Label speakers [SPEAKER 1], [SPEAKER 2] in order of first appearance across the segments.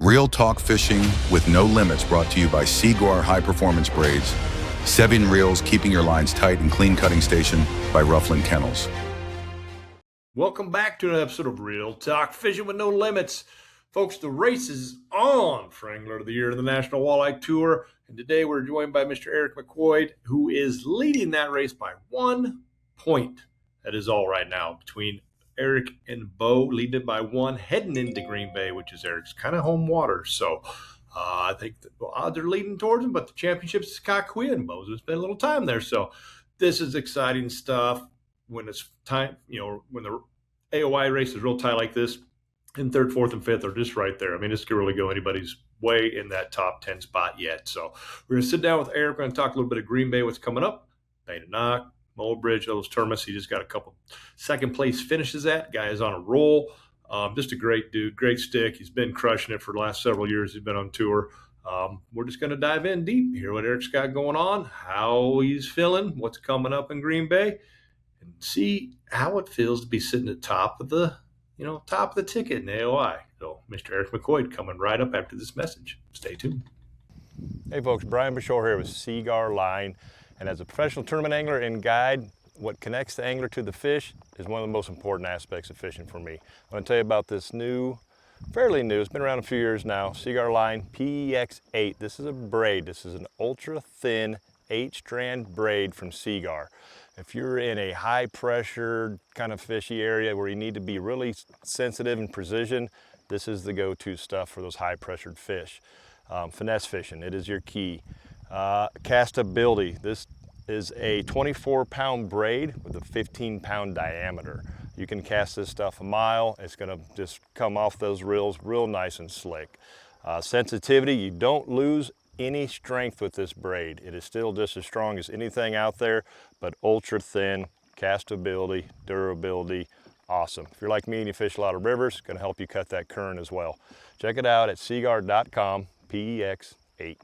[SPEAKER 1] Real talk fishing with no limits, brought to you by Seaguar High Performance Braids. 7 reels keeping your lines tight, and Clean Cutting Station by Rufflin Kennels.
[SPEAKER 2] Welcome back to another episode of Real Talk Fishing with No Limits. Folks, the race is on for Angler of the Year in the National Walleye Tour. And today we're joined by Mr. Eric McQuoid, who is leading that race by 1 point. That is all right now between Eric and Bo, leading it by 1, heading into Green Bay, which is Eric's kind of home water. So I think the odds are leading towards him, but the championship's is Kakawea, and Bo's going to spend a little time there. So this is exciting stuff when it's time, when the AOI race is real tight like this, and 3rd, 4th, and 5th are just right there. I mean, this could really go anybody's way in that top 10 spot yet. So we're going to sit down with Eric. We're going to talk a little bit of Green Bay, what's coming up, Bay to Knock, Mulbridge, those tournaments. He just got a couple second place finishes at. Guy is on a roll. Just a great dude, great stick. He's been crushing it for the last several years. He's been on tour. We're just going to dive in deep, hear what Eric's got going on, how he's feeling, what's coming up in Green Bay, and see how it feels to be sitting at top of the ticket in the AOI. So Mr. Eric McQuoid coming right up after this message. Stay tuned.
[SPEAKER 3] Hey folks, Brian Bashore here with Seaguar Line. And as a professional tournament angler and guide, what connects the angler to the fish is one of the most important aspects of fishing for me. I'm going to tell you about this fairly new, it's been around a few years now, Seaguar Line PEX8. This is a braid. This is an ultra thin 8-strand braid from Seaguar. If you're in a high pressure kind of fishy area where you need to be really sensitive and precision, this is the go-to stuff for those high pressured fish. Finesse fishing, it is your key. Castability, this is a 24-pound braid with a 15-pound diameter. You can cast this stuff a mile. It's going to just come off those reels real nice and slick. Sensitivity, you don't lose any strength with this braid. It is still just as strong as anything out there, but ultra thin, castability, durability, awesome. If you're like me and you fish a lot of rivers, it's going to help you cut that current as well. Check it out at seaguar.com, PEX8.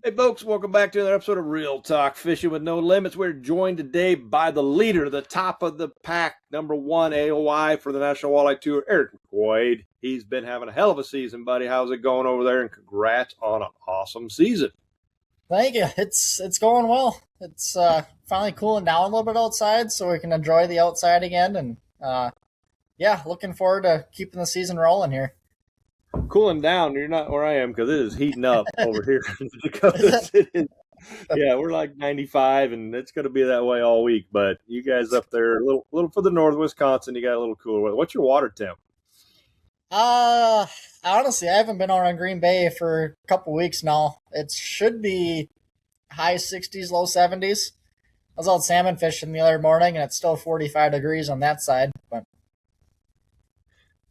[SPEAKER 2] Hey folks, welcome back to another episode of Real Talk Fishing with No Limits. We're joined today by the leader, the top of the pack, number 1 AOI for the National Walleye Tour, Eric McQuoid. He's been having a hell of a season, buddy. How's it going over there? And congrats on an awesome season.
[SPEAKER 4] Thank you. It's going well. It's finally cooling down a little bit outside, so we can enjoy the outside again. And looking forward to keeping the season rolling here.
[SPEAKER 2] Cooling down, you're not where I am because it is heating up over here in the Dakotas. Yeah, we're like 95, and it's going to be that way all week. But you guys up there, a little for the north of Wisconsin, you got a little cooler weather. What's your water temp?
[SPEAKER 4] Honestly, I haven't been around Green Bay for a couple weeks now. It should be high 60s, low 70s. I was out salmon fishing the other morning, and it's still 45 degrees on that side. But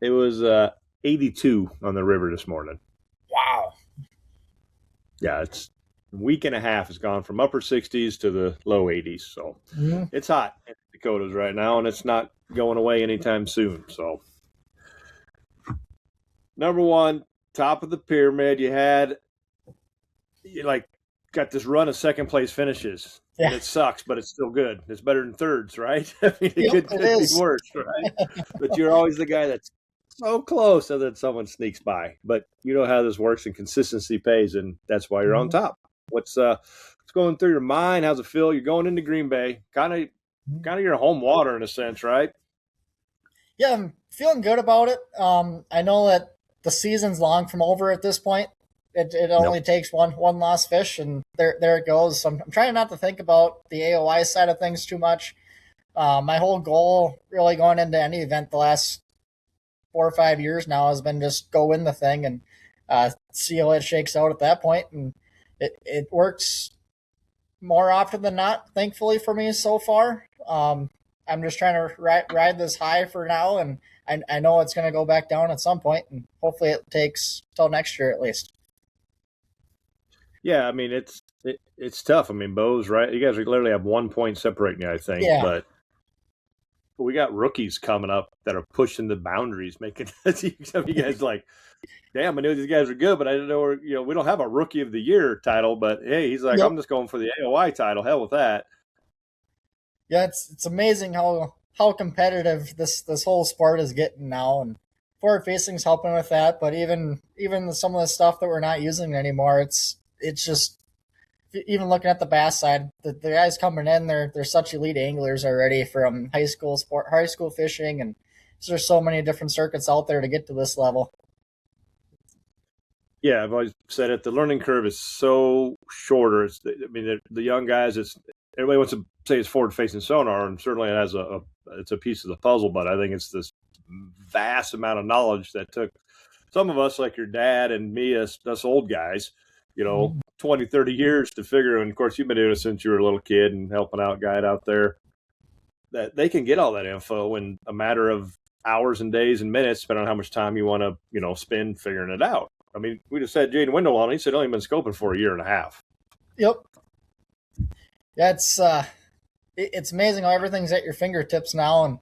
[SPEAKER 2] it was 82 on the river this morning.
[SPEAKER 4] Wow.
[SPEAKER 2] Yeah, it's a week and a half has gone from upper 60s to the low 80s. So It's hot in the Dakotas right now, and it's not going away anytime soon. So number 1, top of the pyramid, you got this run of second place finishes. Yeah. And it sucks, but it's still good. It's better than thirds, right? I mean, it could be worse, right? But you're always the guy that's so close so that someone sneaks by. But you know how this works, and consistency pays, and that's why you're on top. What's going through your mind? How's it feel? You're going into Green Bay, kind of your home water in a sense, right?
[SPEAKER 4] Yeah, I'm feeling good about it. I know that the season's long from over at this point. It only takes one lost fish, and there it goes. So I'm trying not to think about the AOI side of things too much. My whole goal really going into any event the last 4 or 5 years now has been just go win the thing and see how it shakes out at that point. And it works more often than not, thankfully for me so far. I'm just trying to ride this high for now, and I know it's going to go back down at some point, and hopefully it takes till next year at least.
[SPEAKER 2] Yeah, I mean, it's tough. I mean, Bo's right. You guys literally have 1 point separating you, I think.
[SPEAKER 4] Yeah.
[SPEAKER 2] But we got rookies coming up that are pushing the boundaries, making some of you guys like, damn, I knew these guys are good, but I didn't know we don't have a Rookie of the Year title. But hey, he's like, I'm just going for the AOI title. Hell with that.
[SPEAKER 4] Yeah, it's amazing how competitive this whole sport is getting now, and forward facing is helping with that, but even some of the stuff that we're not using anymore, it's just, even looking at the bass side, the guys coming in, they're such elite anglers already from high school fishing, and there's so many different circuits out there to get to this level.
[SPEAKER 3] Yeah, I've always said it. The learning curve is so shorter. The young guys. Everybody wants to say it's forward-facing sonar, and certainly it has it's a piece of the puzzle. But I think it's this vast amount of knowledge that took some of us, like your dad and me, us old guys, 20, 30 years to figure. And of course, you've been doing it since you were a little kid and helping out guide out there. That they can get all that info in a matter of hours and days and minutes, depending on how much time you want to, spend figuring it out. I mean, we just had Jaden Wendell on. He said only been scoping for a year and a half.
[SPEAKER 4] Yep. Yeah, it's amazing how everything's at your fingertips now, and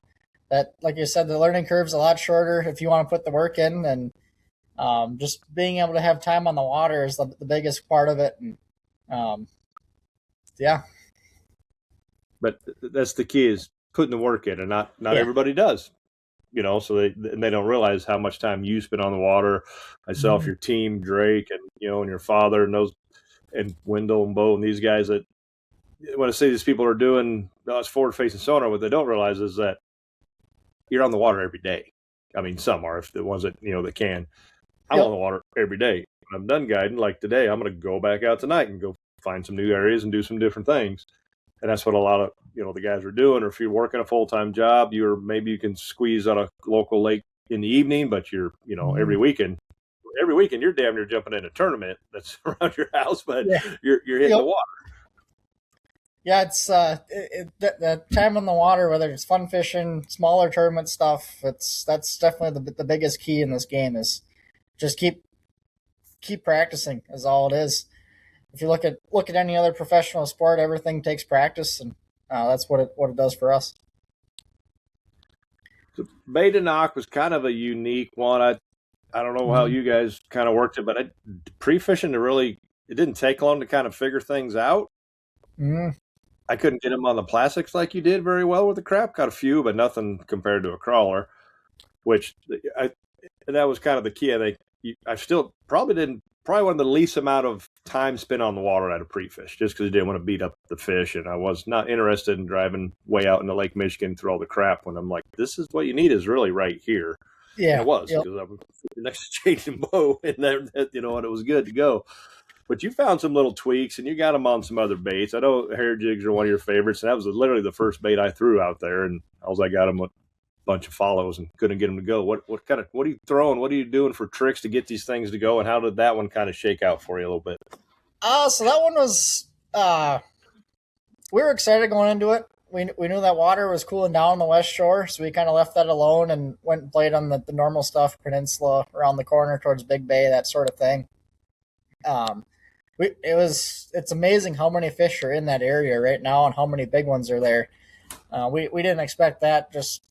[SPEAKER 4] that, like you said, the learning curve's a lot shorter if you want to put the work in, and just being able to have time on the water is the biggest part of it. And yeah.
[SPEAKER 3] But that's the key, is putting the work in, and not everybody does. So they don't realize how much time you spend on the water. Myself, your team, Drake, and and your father, and and Wendell and Bo and these guys that when I say these people are doing it's forward-facing sonar, what they don't realize is that you're on the water every day. I mean, some are, if the ones that that can. I'm on the water every day. When I'm done guiding, like today, I'm going to go back out tonight and go find some new areas and do some different things. And that's what a lot of the guys are doing. Or if you're working a full-time job, maybe you can squeeze on a local lake in the evening, but you're every weekend you're damn near jumping in a tournament that's around your house, but you're hitting the water.
[SPEAKER 4] Yeah, it's the time on the water, whether it's fun fishing, smaller tournament stuff. That's definitely the biggest key in this game, is just keep practicing is all it is. If you look at any other professional sport, everything takes practice, and that's what it does for us.
[SPEAKER 3] So bait and knock was kind of a unique one. I don't know how you guys kind of worked it, but pre-fishing it didn't take long to kind of figure things out. I couldn't get them on the plastics like you did very well with the crap. Caught a few, but nothing compared to a crawler, which that was kind of the key. I think I still probably one of the least amount of time spent on the water at a pre-fish, just because I didn't want to beat up the fish, and I was not interested in driving way out into Lake Michigan through all the crap, when I'm like, this is what you need is really right here. Yeah, and it was, because I was next to Jaden and Bo, and and it was good to go. But you found some little tweaks, and you got them on some other baits. I know hair jigs are one of your favorites, and that was literally the first bait I threw out there, and I got them with a bunch of follows and couldn't get them to go. What are you throwing? What are you doing for tricks to get these things to go, and how did that one kind of shake out for you a little bit?
[SPEAKER 4] So that one was we were excited going into it. We knew that water was cooling down on the west shore, so we kind of left that alone and went and played on the normal stuff, peninsula, around the corner towards Big Bay, that sort of thing. It's amazing how many fish are in that area right now and how many big ones are there. We didn't expect that. Just,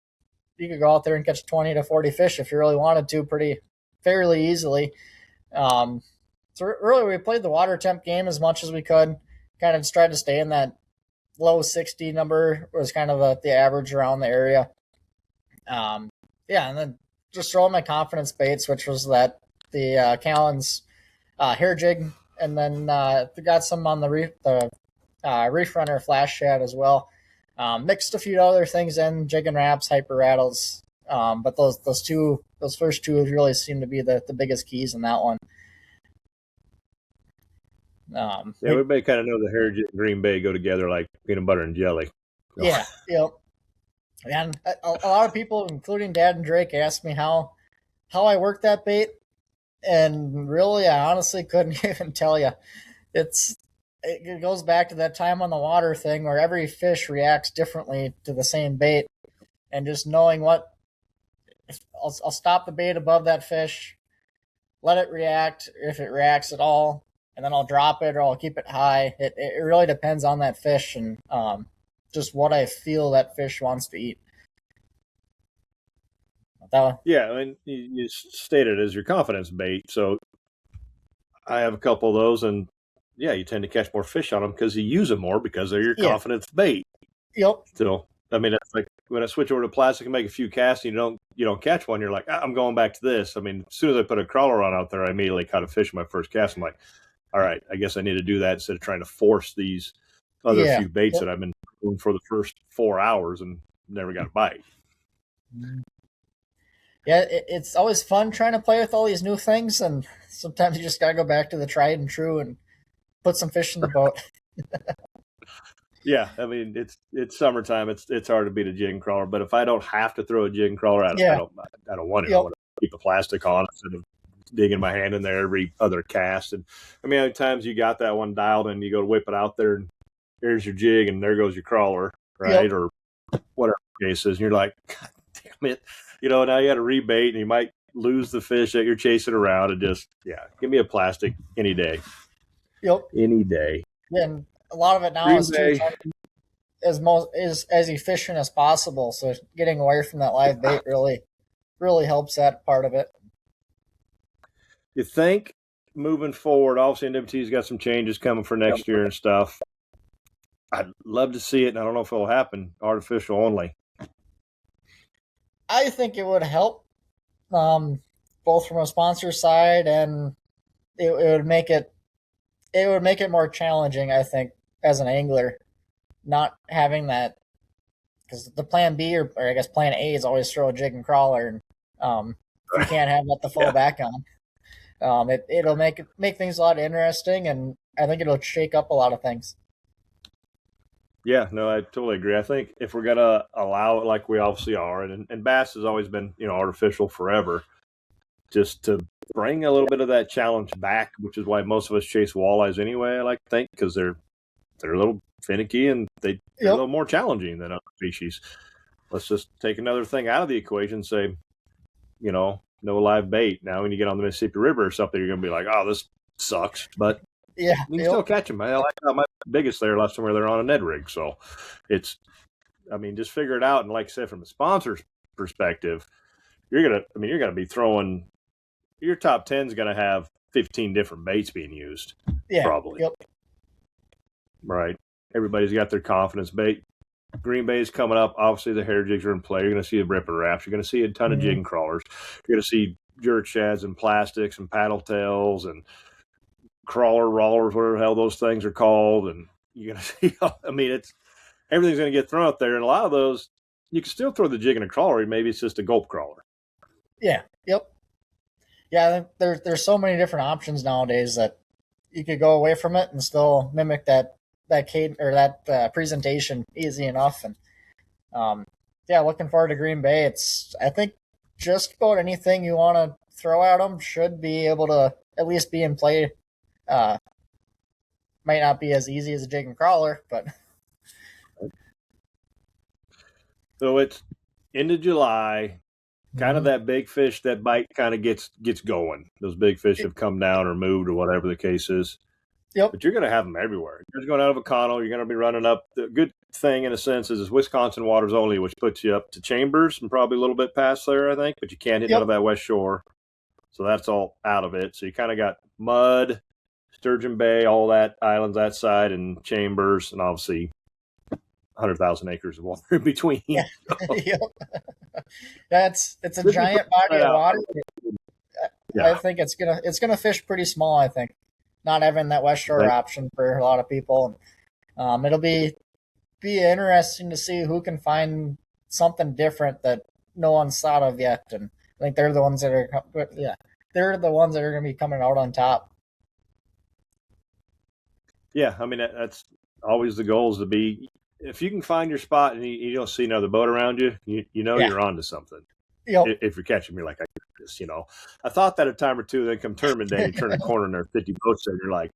[SPEAKER 4] you could go out there and catch 20 to 40 fish if you really wanted to, fairly easily. So really, we played the water temp game as much as we could. Kind of just tried to stay in that low 60 number, was kind of the average around the area. And then just throwing my confidence baits, which was the Callan's hair jig, and then got some on the Reef Runner flash shad as well. Mixed a few other things in, jig and wraps, hyper rattles, but those first two really seem to be the biggest keys in that one.
[SPEAKER 3] Everybody kind of knows the hair jig and Green Bay go together like peanut butter and jelly.
[SPEAKER 4] Yeah, yep. And a lot of people, including Dad and Drake, asked me how I work that bait. And really, I honestly couldn't even tell you. It goes back to that time on the water thing, where every fish reacts differently to the same bait, and just knowing I'll stop the bait above that fish, let it react if it reacts at all, and then I'll drop it or I'll keep it high. It really depends on that fish and just what I feel that fish wants to eat.
[SPEAKER 3] Yeah, I mean, you stated it as your confidence bait, so I have a couple of those, and you tend to catch more fish on them because you use them more because they're your confidence bait.
[SPEAKER 4] Yep.
[SPEAKER 3] So I mean, it's like when I switch over to plastic and make a few casts, and you don't catch one. You're like, I'm going back to this. I mean, as soon as I put a crawler on out there, I immediately caught a fish in my first cast. I'm like, all right, I guess I need to do that instead of trying to force these other few baits that I've been doing for the first 4 hours and never got a bite.
[SPEAKER 4] Yeah, it's always fun trying to play with all these new things, and sometimes you just gotta go back to the tried and true and put some fish in the boat.
[SPEAKER 3] Yeah, I mean it's summertime. It's hard to beat a jig and crawler, but if I don't have to throw a jig and crawler, I don't want to. I want to keep the plastic on instead of digging my hand in there every other cast. And I mean, how many times you got that one dialed and you go to whip it out there, and there's your jig, and there goes your crawler, right, or whatever the case is, and you're like, God damn it, now you got to rebait, and you might lose the fish that you're chasing around. And just give me a plastic any day.
[SPEAKER 4] Yep,
[SPEAKER 3] any day.
[SPEAKER 4] Yeah, and a lot of it now is as efficient as possible. So getting away from that live bait really helps that part of it.
[SPEAKER 3] You think moving forward, obviously NWT's got some changes coming for next year and stuff. I'd love to see it, and I don't know if it'll happen. Artificial only.
[SPEAKER 4] I think it would help, both from a sponsor side, and it would make it more challenging, I think, as an angler, not having that, because the plan B or I guess plan A is always throw a jig and crawler, and if you can't have that to fall back on, it'll make things a lot interesting, and I think it'll shake up a lot of things.
[SPEAKER 3] Yeah, no, I totally agree. I think if we're gonna allow it like we obviously are, and bass has always been artificial forever, just to bring a little bit of that challenge back, which is why most of us chase walleyes anyway, I like to think, because they're a little finicky and they're a little more challenging than other species. Let's just take another thing out of the equation, say, no live bait. Now when you get on the Mississippi River or something, you're going to be like, oh, this sucks. But you can still catch them. I like my biggest there last time where they're on a Ned rig. So just figure it out. And like I said, from a sponsor's perspective, you're going to be throwing, your top 10 is going to have 15 different baits being used. Yeah. Probably. Yep. Right. Everybody's got their confidence bait. Green Bay is coming up. Obviously, the hair jigs are in play. You're going to see the ripping wraps. You're going to see a ton of jig and crawlers. You're going to see jerk shads and plastics and paddle tails and crawler rollers, whatever the hell those things are called. And you're going to see, everything's going to get thrown out there. And a lot of those, you can still throw the jig and a crawler. Maybe it's just a gulp crawler.
[SPEAKER 4] Yeah. Yep. Yeah, I think there's so many different options nowadays that you could go away from it and still mimic that cadence or that presentation easy enough. And looking forward to Green Bay. I think just about anything you want to throw at them should be able to at least be in play. Might not be as easy as a jig and crawler, but
[SPEAKER 3] so it's into July. Kind of that big fish, that bite kind of gets going. Those big fish have come down or moved or whatever the case is.
[SPEAKER 4] Yep.
[SPEAKER 3] But you're going to have them everywhere. You're going out of Econo. You're going to be running up. The good thing, in a sense, is Wisconsin waters only, which puts you up to Chambers and probably a little bit past there, I think. But you can't hit out of that West Shore. So that's all out of it. So you kind of got Mud, Sturgeon Bay, all that islands that side, and Chambers, and obviously 100,000 acres of water in between.
[SPEAKER 4] Yeah. Yep. It's a giant body of water. Yeah. I think it's gonna fish pretty small. I think not having that West Shore option for a lot of people. It'll be interesting to see who can find something different that no one's thought of yet. And I think they're the ones that are going to be coming out on top.
[SPEAKER 3] Yeah, that's always the goal, is to be. If you can find your spot and you don't see another boat around you, you're onto something.
[SPEAKER 4] Yep.
[SPEAKER 3] If you're catching me, like, I get this, I thought that a time or two. Then come tournament day, you turn a corner and there are 50 boats there. And you're like,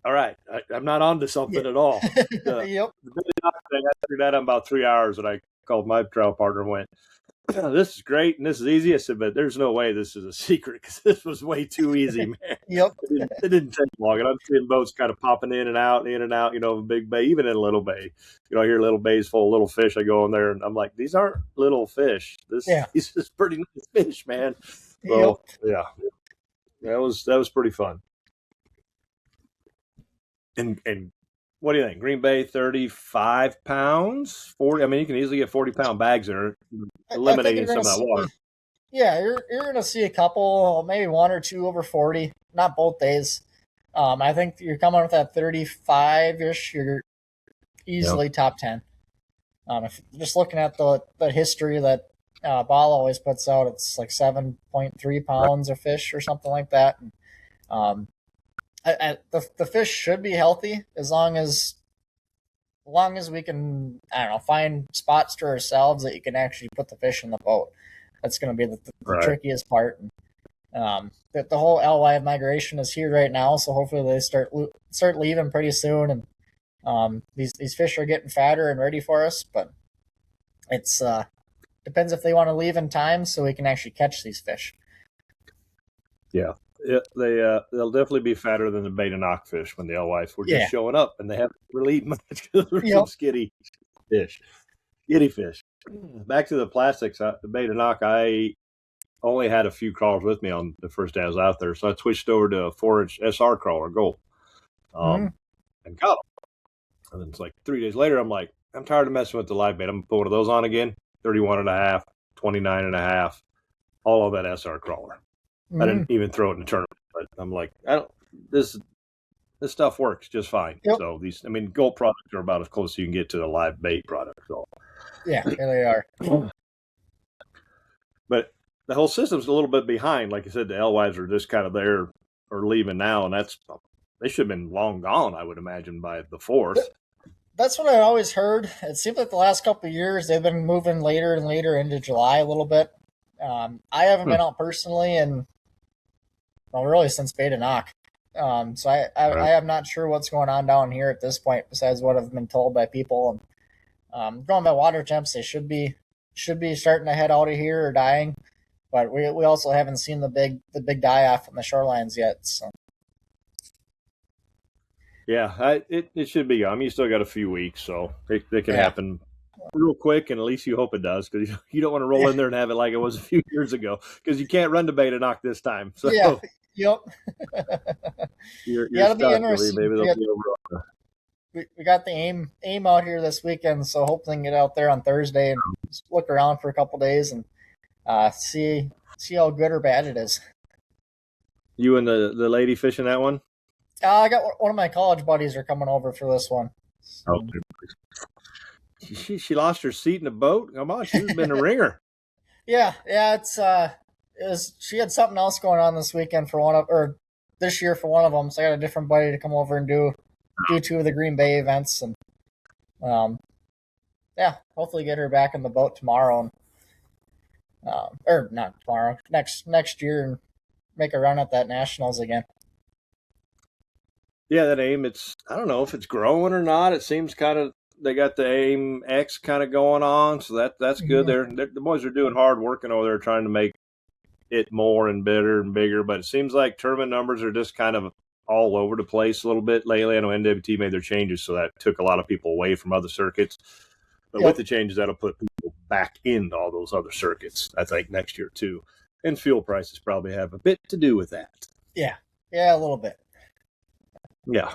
[SPEAKER 3] all right, I'm not onto something at all.
[SPEAKER 4] Yep.
[SPEAKER 3] The thing, I figured that out in about 3 hours, and I called my trail partner and went, this is great and this is easy. I said, but there's no way this is a secret, because this was way too easy, man.
[SPEAKER 4] Yep.
[SPEAKER 3] It didn't take long. And I'm seeing boats kind of popping in and out, of Big Bay, even in Little Bay. I hear Little Bay's full of little fish. I go in there and I'm like, these aren't little fish. These is pretty nice fish, man. So, yeah, that was pretty fun. And what do you think? Green Bay, 35 pounds, 40. I mean, you can easily get 40-pound bags there, eliminating some of that water.
[SPEAKER 4] Yeah, you're going to see a couple, maybe one or two over 40, not both days. I think you're coming with that 35-ish, you're easily top 10. If just looking at the history that Ball always puts out, it's like 7.3 pounds of fish or something like that. And, the fish should be healthy as long as we can, I don't know, find spots to ourselves that you can actually put the fish in the boat. That's going to be the trickiest part. The whole alewife migration is here right now, so hopefully they start leaving pretty soon, and these fish are getting fatter and ready for us. But it's depends if they want to leave in time so we can actually catch these fish.
[SPEAKER 3] Yeah. They'll definitely be fatter than the bait and knock fish when the alewives were just showing up, and they haven't really eaten much because they're some skitty fish. Back to the plastics, the bait and knock, I only had a few crawlers with me on the first day I was out there, so I switched over to a 4-inch SR crawler, gold, and caught them. And then it's like 3 days later, I'm like, I'm tired of messing with the live bait. I'm going to put one of those on again, 31.5, 29.5, all of that SR crawler. I didn't even throw it in the tournament, but I'm like, this stuff works just fine. Yep. So gold products are about as close as you can get to the live bait product. So
[SPEAKER 4] yeah, they are.
[SPEAKER 3] But the whole system's a little bit behind. Like I said, the alewives are just kind of there or leaving now, and they should have been long gone, I would imagine, by the 4th.
[SPEAKER 4] That's what I always heard. It seems like the last couple of years they've been moving later and later into July a little bit. I haven't been out personally and really since bait and knock. So I am not sure what's going on down here at this point besides what I've been told by people. And going by water temps, they should be starting to head out of here or dying. But we also haven't seen the big die off on the shorelines yet. So
[SPEAKER 3] yeah, it should be. I mean, you still got a few weeks, so it can happen real quick, and at least you hope it does, because you don't want to roll in there and have it like it was a few years ago, because you can't run the bait and knock this time. So
[SPEAKER 4] yeah, yep.
[SPEAKER 3] you're stuck. Be interesting. Maybe they'll be over.
[SPEAKER 4] We got the aim out here this weekend, so hopefully we can get out there on Thursday and just look around for a couple days and see how good or bad it is.
[SPEAKER 3] You and the lady fishing that one?
[SPEAKER 4] I got one of my college buddies are coming over for this one.
[SPEAKER 3] Oh, she lost her seat in the boat. Come on, she's been a ringer.
[SPEAKER 4] Yeah, she had something else going on this weekend this year for one of them. So I got a different buddy to come over and do 2 of the Green Bay events, and hopefully get her back in the boat tomorrow, and or not tomorrow, next year, and make a run at that Nationals again.
[SPEAKER 3] Yeah, that aim, I don't know if it's growing or not. It seems kind of, they got the aim X kind of going on, so that's good. The boys are doing hard working over there trying to make it more and better and bigger, but it seems like tournament numbers are just kind of all over the place a little bit lately. I know NWT made their changes, so that took a lot of people away from other circuits. But with the changes, that'll put people back into all those other circuits, I think, next year too. And fuel prices probably have a bit to do with that.
[SPEAKER 4] Yeah, a little bit.
[SPEAKER 3] Yeah.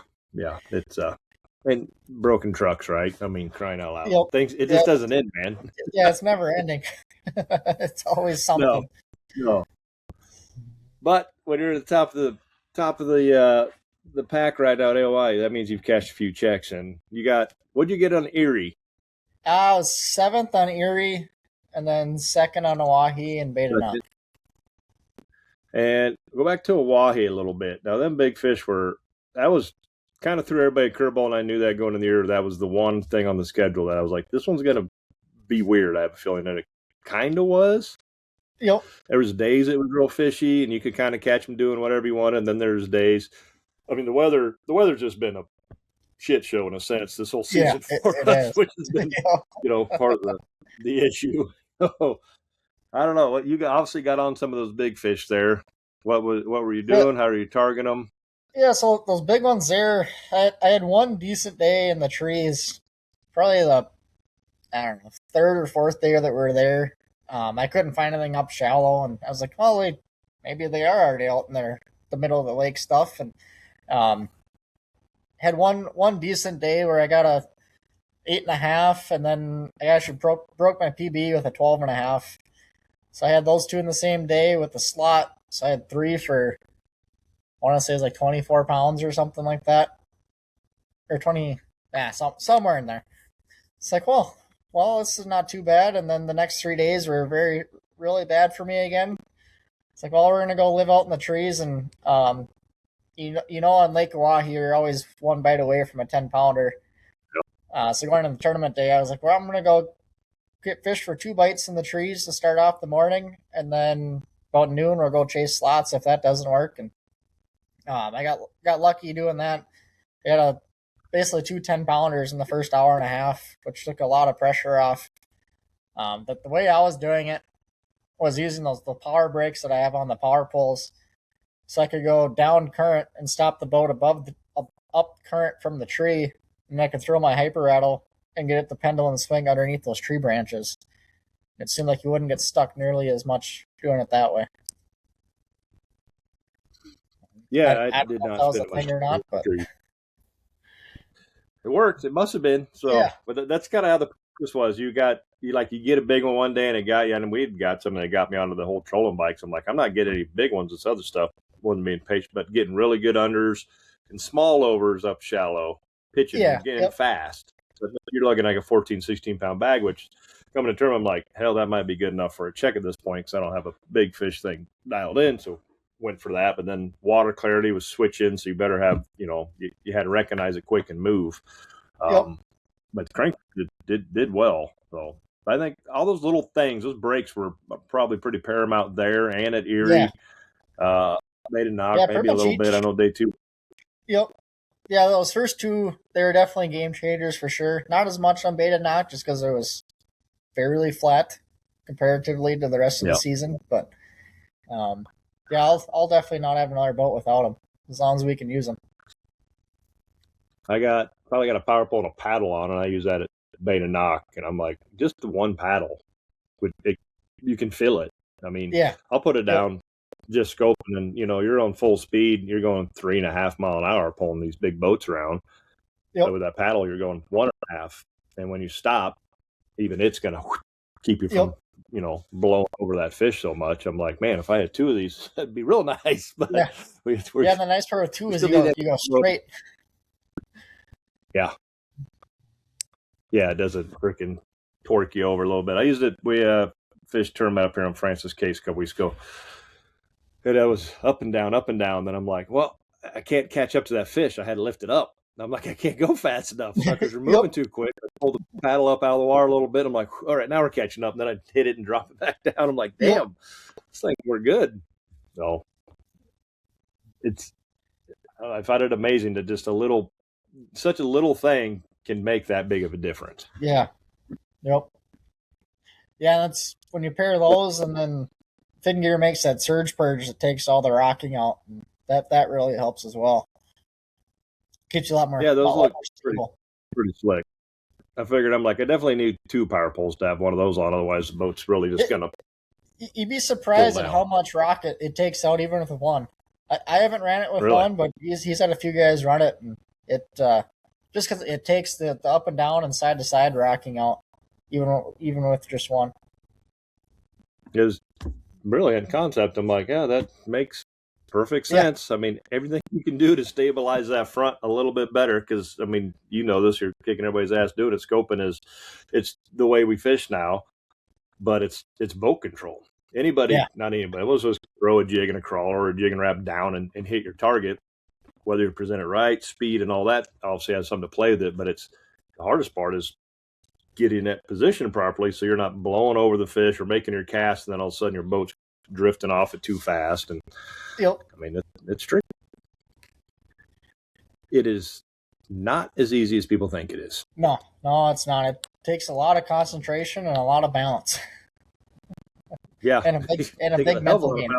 [SPEAKER 3] It's and broken trucks, right? I mean, crying out loud. It just doesn't end, man.
[SPEAKER 4] Yeah, it's never ending. It's always something.
[SPEAKER 3] No. But when you're at the top of the pack right now at AOI, that means you've cashed a few checks, and what'd you get on Erie?
[SPEAKER 4] I was 7th on Erie, and then 2nd on Oahe and bait and knock.
[SPEAKER 3] And go back to Oahe a little bit. Now, them big fish that was kind of threw everybody a curveball, and I knew that going in the year. That was the one thing on the schedule that I was like, this one's going to be weird. I have a feeling that it kind of was.
[SPEAKER 4] Yep.
[SPEAKER 3] There was days it was real fishy, and you could kind of catch them doing whatever you wanted. And then there's days. I mean, the weather's just been a shit show in a sense this whole season for us, which has been, part of the issue. So, I don't know. What you obviously got on some of those big fish there. What were you doing? How are you targeting them?
[SPEAKER 4] Yeah, so those big ones there, I had one decent day in the trees, probably the, 3rd or 4th day that we were there. I couldn't find anything up shallow, and I was like, well, wait, maybe they are already out in the middle of the lake stuff, and had one decent day where I got a 8.5, and then I actually broke my PB with a 12.5. So I had those two in the same day with the slot. So I had 3 for, I want to say it was like 24 pounds or something like that, or 20, somewhere in there. It's like, well, this is not too bad. And then the next 3 days were really bad for me again. It's like, well, we're gonna go live out in the trees, and on Lake Oahe, you're always one bite away from a 10-pounder. So going to the tournament day, I was like, well, I'm gonna go get fish for 2 bites in the trees to start off the morning, and then about noon we'll go chase slots if that doesn't work. And I got lucky doing that. We had basically 2 10-pounders in the first hour and a half, which took a lot of pressure off. But the way I was doing it was using the power brakes that I have on the power poles, so I could go down current and stop the boat up current from the tree, and I could throw my hyper rattle and get it the pendulum swing underneath those tree branches. It seemed like you wouldn't get stuck nearly as much doing it that way.
[SPEAKER 3] Yeah,
[SPEAKER 4] I did not know if that was a thing or not, but
[SPEAKER 3] it worked. It must have been. So,
[SPEAKER 4] yeah.
[SPEAKER 3] But that's kind of how the practice was. You get a big one day, and it got you, and we'd got something that got me onto the whole trolling bikes. I'm like, I'm not getting any big ones. This other stuff wasn't being patient, but getting really good unders and small overs up shallow, pitching getting fast. So you're looking like a 14, 16-pound bag, which coming to term, I'm like, hell, that might be good enough for a check at this point because I don't have a big fish thing dialed in. So went for that. But then water clarity was switching, so you better have, you had to recognize it quick and move. But crank did well. So I think all those little things, those breaks were probably pretty paramount there and at Erie. Made a knock, maybe a little bit. I know day 2.
[SPEAKER 4] Yep. Yeah, those first 2, they were definitely game changers for sure. Not as much on beta knock just because it was fairly flat comparatively to the rest of the season. But I'll definitely not have another boat without them as long as we can use them.
[SPEAKER 3] I probably got a power pole and a paddle on, and I use that at beta knock. And I'm like, just the one paddle, you can feel it. I mean, I'll put it down. Just scoping, and you're on full speed. You're going 3.5 mile an hour pulling these big boats around. So with that paddle, you're going 1.5, and when you stop, even it's gonna keep you from blowing over that fish so much. I'm like, man, if I had 2 of these, that'd be real nice. But
[SPEAKER 4] the nice part with 2 is you go straight. Yeah,
[SPEAKER 3] it doesn't freaking torque you over a little bit. I used it. We fished tournament up here on Francis Case a couple weeks ago. And I was up and down. Then I'm like, well, I can't catch up to that fish. I had to lift it up. And I'm like, I can't go fast enough. Suckers are moving too quick. I pulled the paddle up out of the water a little bit. I'm like, all right, now we're catching up. And then I hit it and drop it back down. I'm like, damn, this thing, we're good. So I find it amazing that just such a little thing can make that big of a difference.
[SPEAKER 4] Yeah. Yep. Yeah, that's when you pair those, and then Fin Gear makes that surge purge that takes all the rocking out, and that really helps as well. Keeps you a lot more.
[SPEAKER 3] Yeah, those look pretty slick. I figured, I definitely need 2 power poles to have one of those on, otherwise the boat's really just gonna.
[SPEAKER 4] You'd be surprised at how much rock it takes out even with one. I haven't ran it with one, but he's had a few guys run it, and it just because it takes the up and down and side to side rocking out, even with just one.
[SPEAKER 3] It was brilliant concept. I'm like, yeah, that makes perfect sense. I mean, everything you can do to stabilize that front a little bit better, because I mean, this, you're kicking everybody's ass doing it. Scoping it's the way we fish now, but it's boat control. Not anybody, most of us throw a jig and a crawler or a jig and wrap down and hit your target, whether you present it right, speed and all that obviously has something to play with it, but the hardest part is getting that position properly so you're not blowing over the fish or making your cast and then all of a sudden your boat's drifting off it too fast. And I mean, it's tricky. It is not as easy as people think it is.
[SPEAKER 4] No, it's not. It takes a lot of concentration and a lot of balance.
[SPEAKER 3] Yeah.
[SPEAKER 4] And a big mental game.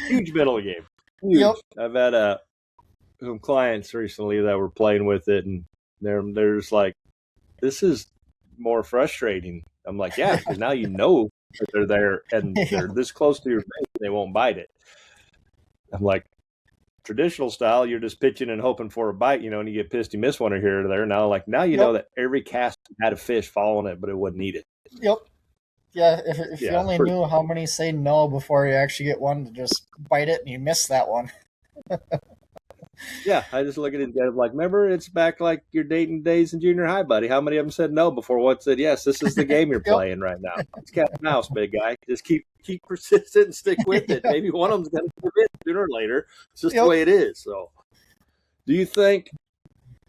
[SPEAKER 3] Huge mental game. Huge. Yep. I've had some clients recently that were playing with it, and they're just like, this is more frustrating. I'm like, yeah, because now that they're there and they're this close to your face, they won't bite it. I'm like, traditional style, you're just pitching and hoping for a bite, and you get pissed you miss one or here or there. Now you
[SPEAKER 4] Yep.
[SPEAKER 3] know that every cast had a fish following it, but it wouldn't eat it.
[SPEAKER 4] Yep. Yeah, if you only
[SPEAKER 3] pretty-
[SPEAKER 4] knew how many say no before you actually get one to just bite it and you miss that one.
[SPEAKER 3] Yeah, I just look at it and like, remember, it's back like your dating days in junior high, buddy. How many of them said no before one said yes? This is the game you're playing right now. It's cat and mouse, big guy. Just keep persistent and stick with it. Maybe one of them's going to give in sooner or later. It's just the way it is. So, do you think?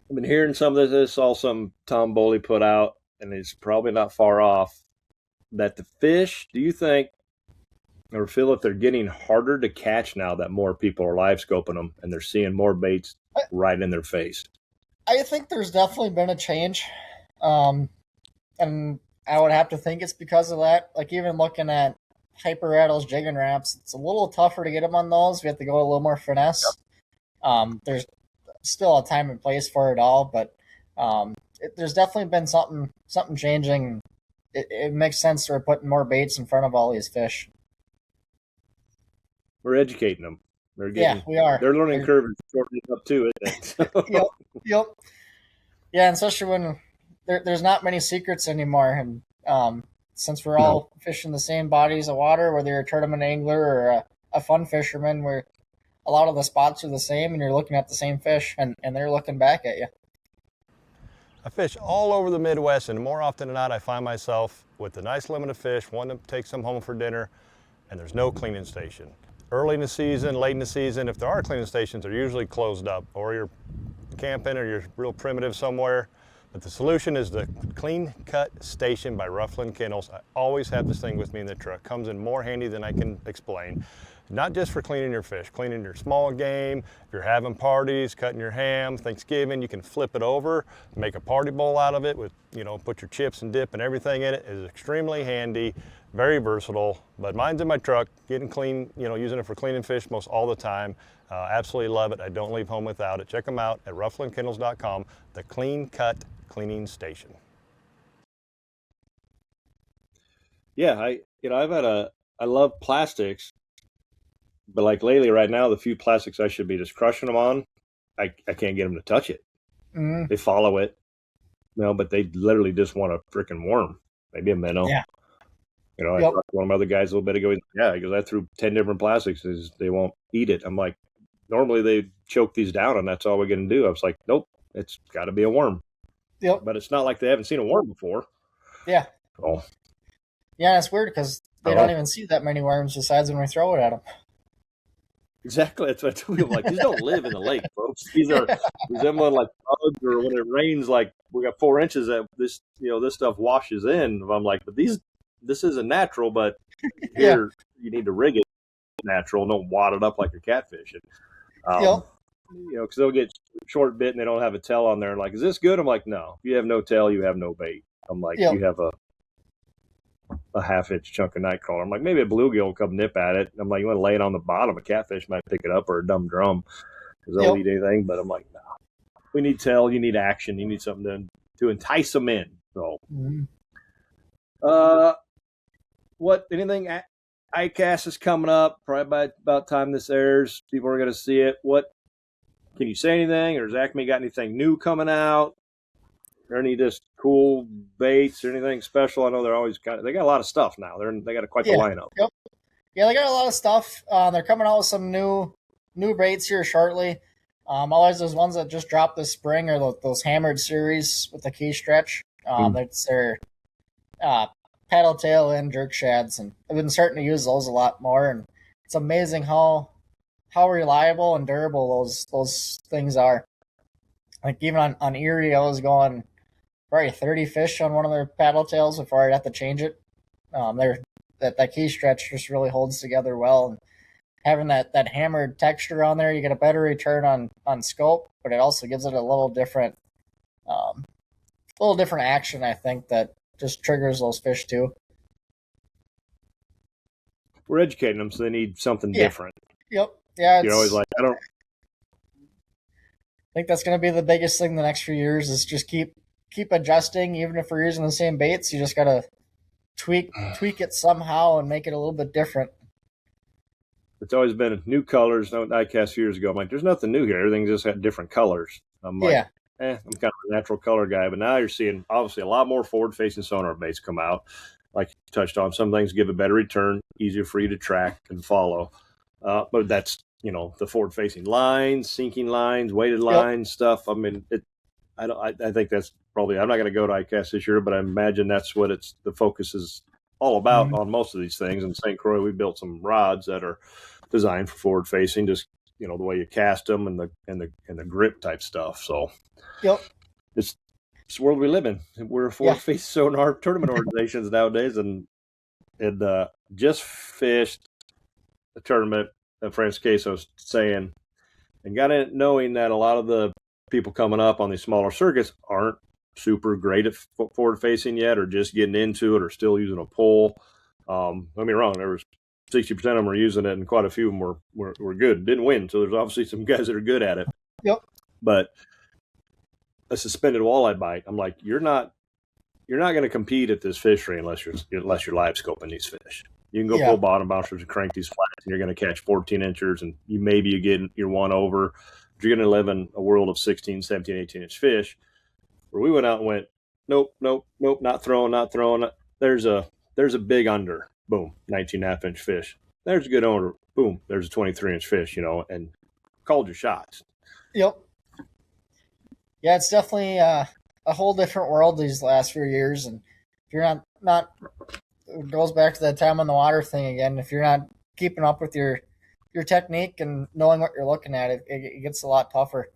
[SPEAKER 3] I've been hearing some of this. I saw some Tom Boley put out, and it's probably not far off. That the fish, do you think, or feel that they're getting harder to catch now that more people are live scoping them and they're seeing more baits right in their face?
[SPEAKER 4] I think there's definitely been a change. And I would have to think it's because of that. Like even looking at hyper rattles, jigging wraps, it's a little tougher to get them on those. We have to go a little more finesse. There's still a time and place for it all, but there's definitely been something changing. It makes sense to putting more baits in front of all these fish.
[SPEAKER 3] We're educating them.
[SPEAKER 4] We are.
[SPEAKER 3] Their learning curve is shortening up too, isn't it?
[SPEAKER 4] Yep. Yeah, and especially when there's not many secrets anymore. And since we're all fishing the same bodies of water, whether you're a tournament angler or a fun fisherman, where a lot of the spots are the same and you're looking at the same fish and they're looking back at you.
[SPEAKER 3] I fish all over the Midwest, and more often than not, I find myself with a nice limit of fish, wanting to take some home for dinner, and there's no cleaning station. Early in the season, late in the season, if there are cleaning stations, they're usually closed up, or you're camping or you're real primitive somewhere. But the solution is the Clean Cut Station by Rufflin Kennels. I always have this thing with me in the truck. Comes in more handy than I can explain. Not just for cleaning your fish, cleaning your small game. If you're having parties, cutting your ham, Thanksgiving, you can flip it over, make a party bowl out of it with, put your chips and dip and everything in it. It is extremely handy, very versatile, but mine's in my truck, getting clean, using it for cleaning fish most all the time. Absolutely love it. I don't leave home without it. Check them out at rufflinkennels.com, the Clean Cut Cleaning Station. Yeah, I love plastics. But like lately, right now, the few plastics I should be just crushing them on, I can't get them to touch it.
[SPEAKER 4] Mm-hmm.
[SPEAKER 3] They follow it, but they literally just want a freaking worm, maybe a minnow.
[SPEAKER 4] Yeah.
[SPEAKER 3] I talked to one of my other guys a little bit ago. Because I threw 10 different plastics, they won't eat it. I'm like, normally they choke these down, and that's all we're going to do. I was like, nope, it's got to be a worm.
[SPEAKER 4] Yep.
[SPEAKER 3] But it's not like they haven't seen a worm before.
[SPEAKER 4] Yeah.
[SPEAKER 3] Oh.
[SPEAKER 4] Yeah, it's weird because they don't even see that many worms besides when we throw it at them.
[SPEAKER 3] Exactly. That's what I tell people. Like, these don't live in the lake, folks. These are resembling like bugs, or when it rains, like we got 4 inches that this, this stuff washes in. I'm like, but this isn't natural, but here you need to rig it natural. Don't wad it up like you're catfishing. Because they'll get short bit and they don't have a tail on there. And like, is this good? I'm like, no. If you have no tail, you have no bait. I'm like, you have a half-inch chunk of nightcrawler. I'm like, maybe a bluegill will come nip at it. I'm like, you want to lay it on the bottom, a catfish might pick it up, or a dumb drum, because they'll eat anything. But I'm like, no. We need tail. You need action. You need something to entice them in. So, anything? ICAST is coming up. Probably by about time this airs, people are going to see it. Can you say anything? Or has Acme got anything new coming out? Or any just cool baits or anything special? I know they're always they got a lot of stuff now. They got quite the lineup.
[SPEAKER 4] Yep. Yeah, they got a lot of stuff. They're coming out with some new baits here shortly. Always those ones that just dropped this spring are those hammered series with the key stretch. That's their paddle tail and jerk shads, and I've been starting to use those a lot more. And it's amazing how reliable and durable those things are. Like even on Erie, I was going probably 30 fish on one of their paddle tails before I'd have to change it. That key stretch just really holds together well, and having that hammered texture on there, you get a better return on scope, but it also gives it a little different action, I think, that just triggers those fish too.
[SPEAKER 3] We're educating them, so they need something different.
[SPEAKER 4] Yep. Yeah.
[SPEAKER 3] You're always like, I
[SPEAKER 4] think that's going to be the biggest thing the next few years is just keep adjusting. Even if we're using the same baits, you just got to tweak it somehow and make it a little bit different.
[SPEAKER 3] it's always been new colors. No, I cast years ago. I'm like, there's nothing new here. Everything just had different colors. I'm like, I'm kind of a natural color guy. But now you're seeing obviously a lot more forward-facing sonar baits come out. Like you touched on, some things give a better return, easier for you to track and follow. But that's, the forward-facing lines, sinking lines, weighted lines, stuff. I mean, I think that's probably, I'm not going to go to ICAST this year, but I imagine that's what the focus is all about on most of these things. In St. Croix, we built some rods that are designed for forward-facing, just the way you cast them and the grip type stuff. So, it's the world we live in. We're forward-facing sonar tournament organizations nowadays, and just fished a tournament that Francis Queso was saying, and got in knowing that a lot of the people coming up on these smaller circuits aren't super great at forward-facing yet, or just getting into it, or still using a pole. Don't get me wrong, there was 60% of them were using it, and quite a few of them were good. Didn't win, so there's obviously some guys that are good at it. But a suspended walleye bite, I'm like, you're not going to compete at this fishery unless you're live scoping these fish. You can go pull bottom bouncers and crank these flats, and you're going to catch 14 inchers, and you get your one over. But you're going to live in a world of 16, 17, 18-inch fish. Where we went out and went, nope, not throwing. There's a big under, boom, 19.5-inch fish. There's a good under, boom, there's a 23-inch fish, and called your shots.
[SPEAKER 4] Yeah, it's definitely a whole different world these last few years, and if you're not it goes back to that time on the water thing again. If you're not keeping up with your technique and knowing what you're looking at, it gets a lot tougher.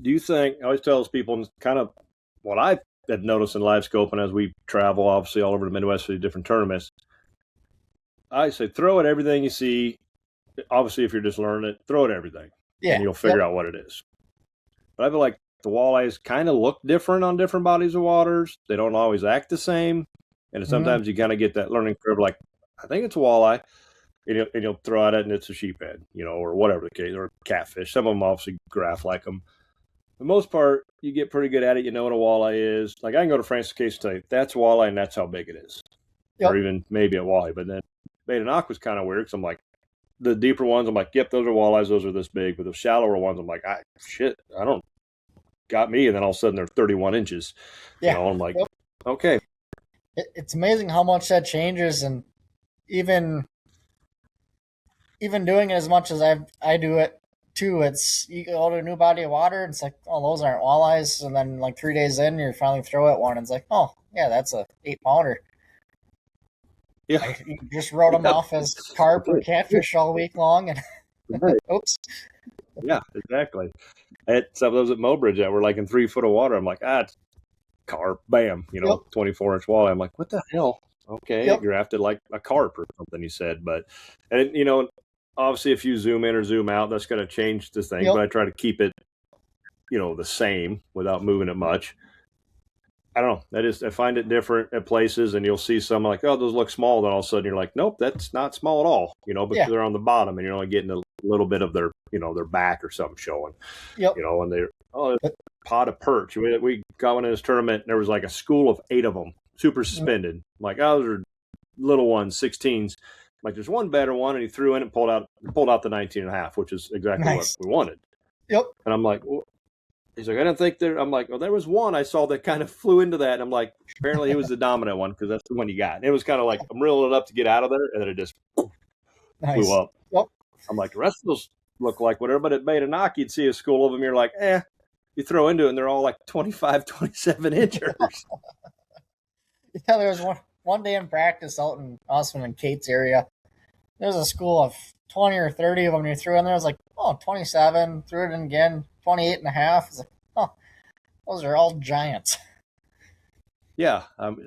[SPEAKER 3] Do you think, I always tell those people, kind of what I had noticed in live scoping as we travel, obviously, all over the Midwest for these different tournaments, I say throw at everything you see. Obviously, if you're just learning it, throw at everything. And you'll figure out what it is. But I feel like the walleyes kind of look different on different bodies of waters. They don't always act the same. And sometimes you kind of get that learning curve, like, I think it's a walleye. And you'll throw at it and it's a sheephead, or whatever the case, or catfish. Some of them obviously graph like them. For the most part, you get pretty good at it. You know what a walleye is. Like, I can go to Francis Case and tell you, that's a walleye and that's how big it is. Or even maybe a walleye. But then bait and aqua was kind of weird, because I'm like, the deeper ones, I'm like, yep, those are walleyes. Those are this big. But the shallower ones, I'm like, got me. And then all of a sudden they're 31 inches. I'm like, okay.
[SPEAKER 4] It's amazing how much that changes. And even doing it as much as I do it too, it's, you go to a new body of water and it's like, oh, those aren't walleyes. And then like 3 days in, you finally throw at one and it's like, oh yeah, that's a 8-pounder.
[SPEAKER 3] Yeah,
[SPEAKER 4] you just wrote them off as carp or catfish all week long, and oops.
[SPEAKER 3] Yeah, exactly. Some of those at Mobridge that were like in 3 foot of water, I'm like, it's carp, bam, 24-inch walleye. I'm like, what the hell? Okay, you're after like a carp or something, he said. But, and obviously if you zoom in or zoom out, that's going to change the thing. But I try to keep it, the same without moving it much. I don't know. I find it different at places, and you'll see some like, oh, those look small. Then all of a sudden you're like, nope, that's not small at all. Because they're on the bottom, and you're only getting a little bit of their, their back or something showing. And they're a pot of perch. We got one in this tournament, and there was like a school of 8 of them, super suspended. I'm like, oh, those are little ones, 16s. Like, there's one better one, and he threw in and pulled out the 19.5, which is exactly what we wanted. And I'm like, well, he's like, I didn't think there. I'm like, well, there was one I saw that kind of flew into that. And I'm like, apparently he was the dominant one, because that's the one you got. And it was kind of like, I'm reeling it up to get out of there, and then it just flew up. I'm like, the rest of those look like whatever, but it made a knock. You'd see a school of them. You're like, you throw into it, and they're all like 25, 27 inchers.
[SPEAKER 4] There was one day in practice out in Austin and Kate's area. There's a school of 20 or 30 of them. You threw in there. I was like, 27. Threw it in again. 28.5. It's like, those are all giants.
[SPEAKER 3] Yeah, those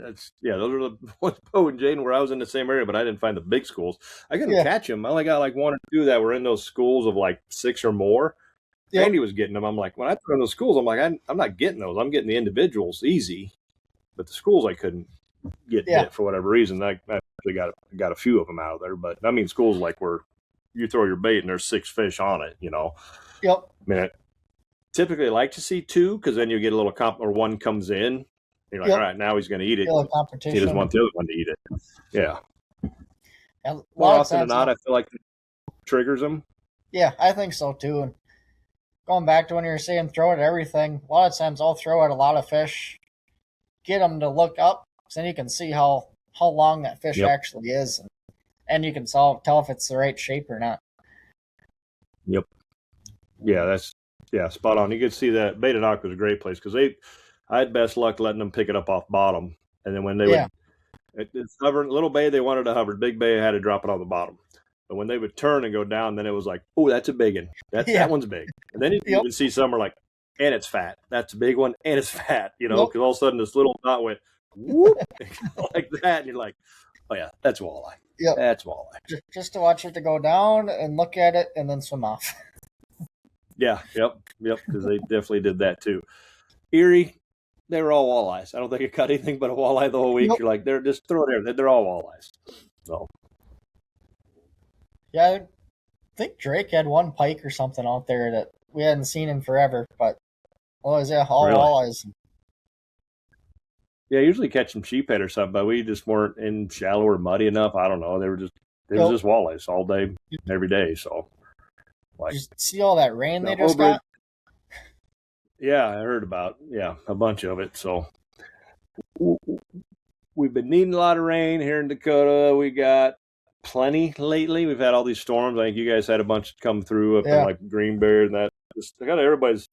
[SPEAKER 3] are the ones, Bo and Jaden, where I was in the same area, but I didn't find the big schools. I couldn't catch them. I only got like 1 or 2 that were in those schools of like 6 or more. Andy was getting them. I'm like, when I threw in those schools, I'm like, I'm not getting those. I'm getting the individuals easy, but the schools I couldn't get for whatever reason. I actually got a few of them out of there, but I mean schools like where you throw your bait and there's 6 fish on it. I mean, I typically like to see 2, because then you get a little or one comes in. You're like, all right, now he's going to eat it.
[SPEAKER 4] Competition.
[SPEAKER 3] He doesn't want the other one to eat it. Yeah.
[SPEAKER 4] A lot
[SPEAKER 3] More
[SPEAKER 4] of
[SPEAKER 3] often than
[SPEAKER 4] times,
[SPEAKER 3] not, I feel like it triggers them.
[SPEAKER 4] yeah, I think so too. And going back to when you were saying throw at everything, a lot of times I'll throw at a lot of fish, get them to look up, so then you can see how long that fish
[SPEAKER 3] Yep.
[SPEAKER 4] actually is, and you can tell if it's the right shape or not.
[SPEAKER 3] Yep. Yeah, spot on. You could see that Beta Knock was a great place because I had best luck letting them pick it up off bottom, and then when they would, it's hovering, little bay they wanted to hover, big bay I had to drop it on the bottom. But when they would turn and go down, then it was like, oh, that's a big one. That one's big. And then you can even see some are like, and it's fat. That's a big one, and it's fat. Because all of a sudden this little knot went whoop like that, and you're like, oh yeah, that's walleye.
[SPEAKER 4] Yep.
[SPEAKER 3] That's walleye.
[SPEAKER 4] Just to watch it to go down and look at it and then swim off.
[SPEAKER 3] Yeah, yep, because they definitely did that too. Erie, they were all walleyes. I don't think it caught anything but a walleye the whole week. You're like, they're just throw it there. They're all walleyes. So.
[SPEAKER 4] Yeah, I think Drake had one pike or something out there that we hadn't seen in forever, but all walleyes.
[SPEAKER 3] Yeah, usually catch some sheephead or something, but we just weren't in shallow or muddy enough. I don't know. They was just walleyes all day, every day. So, like,
[SPEAKER 4] did you see all that rain they just got?
[SPEAKER 3] Yeah, I heard about a bunch of it. So we've been needing a lot of rain here in Dakota. We got plenty lately. We've had all these storms. I think you guys had a bunch come through up in like Green Bay and that. Just got everybody's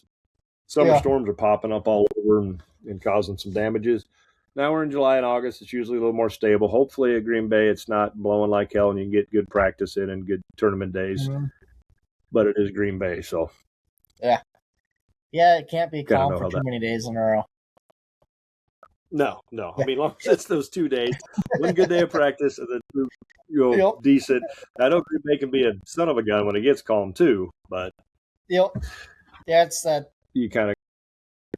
[SPEAKER 3] summer storms are popping up all over and causing some damages. Now we're in July and August. It's usually a little more stable. Hopefully at Green Bay it's not blowing like hell and you can get good practice in and good tournament days. Mm-hmm. But it is Green Bay, so
[SPEAKER 4] yeah, it can't be calm for too many days in a row.
[SPEAKER 3] No. Yeah. I mean, long as it's those 2 days, one good day of practice, and then decent. I know Green Bay can be a son of a gun when it gets calm too, but
[SPEAKER 4] yeah, it's that
[SPEAKER 3] you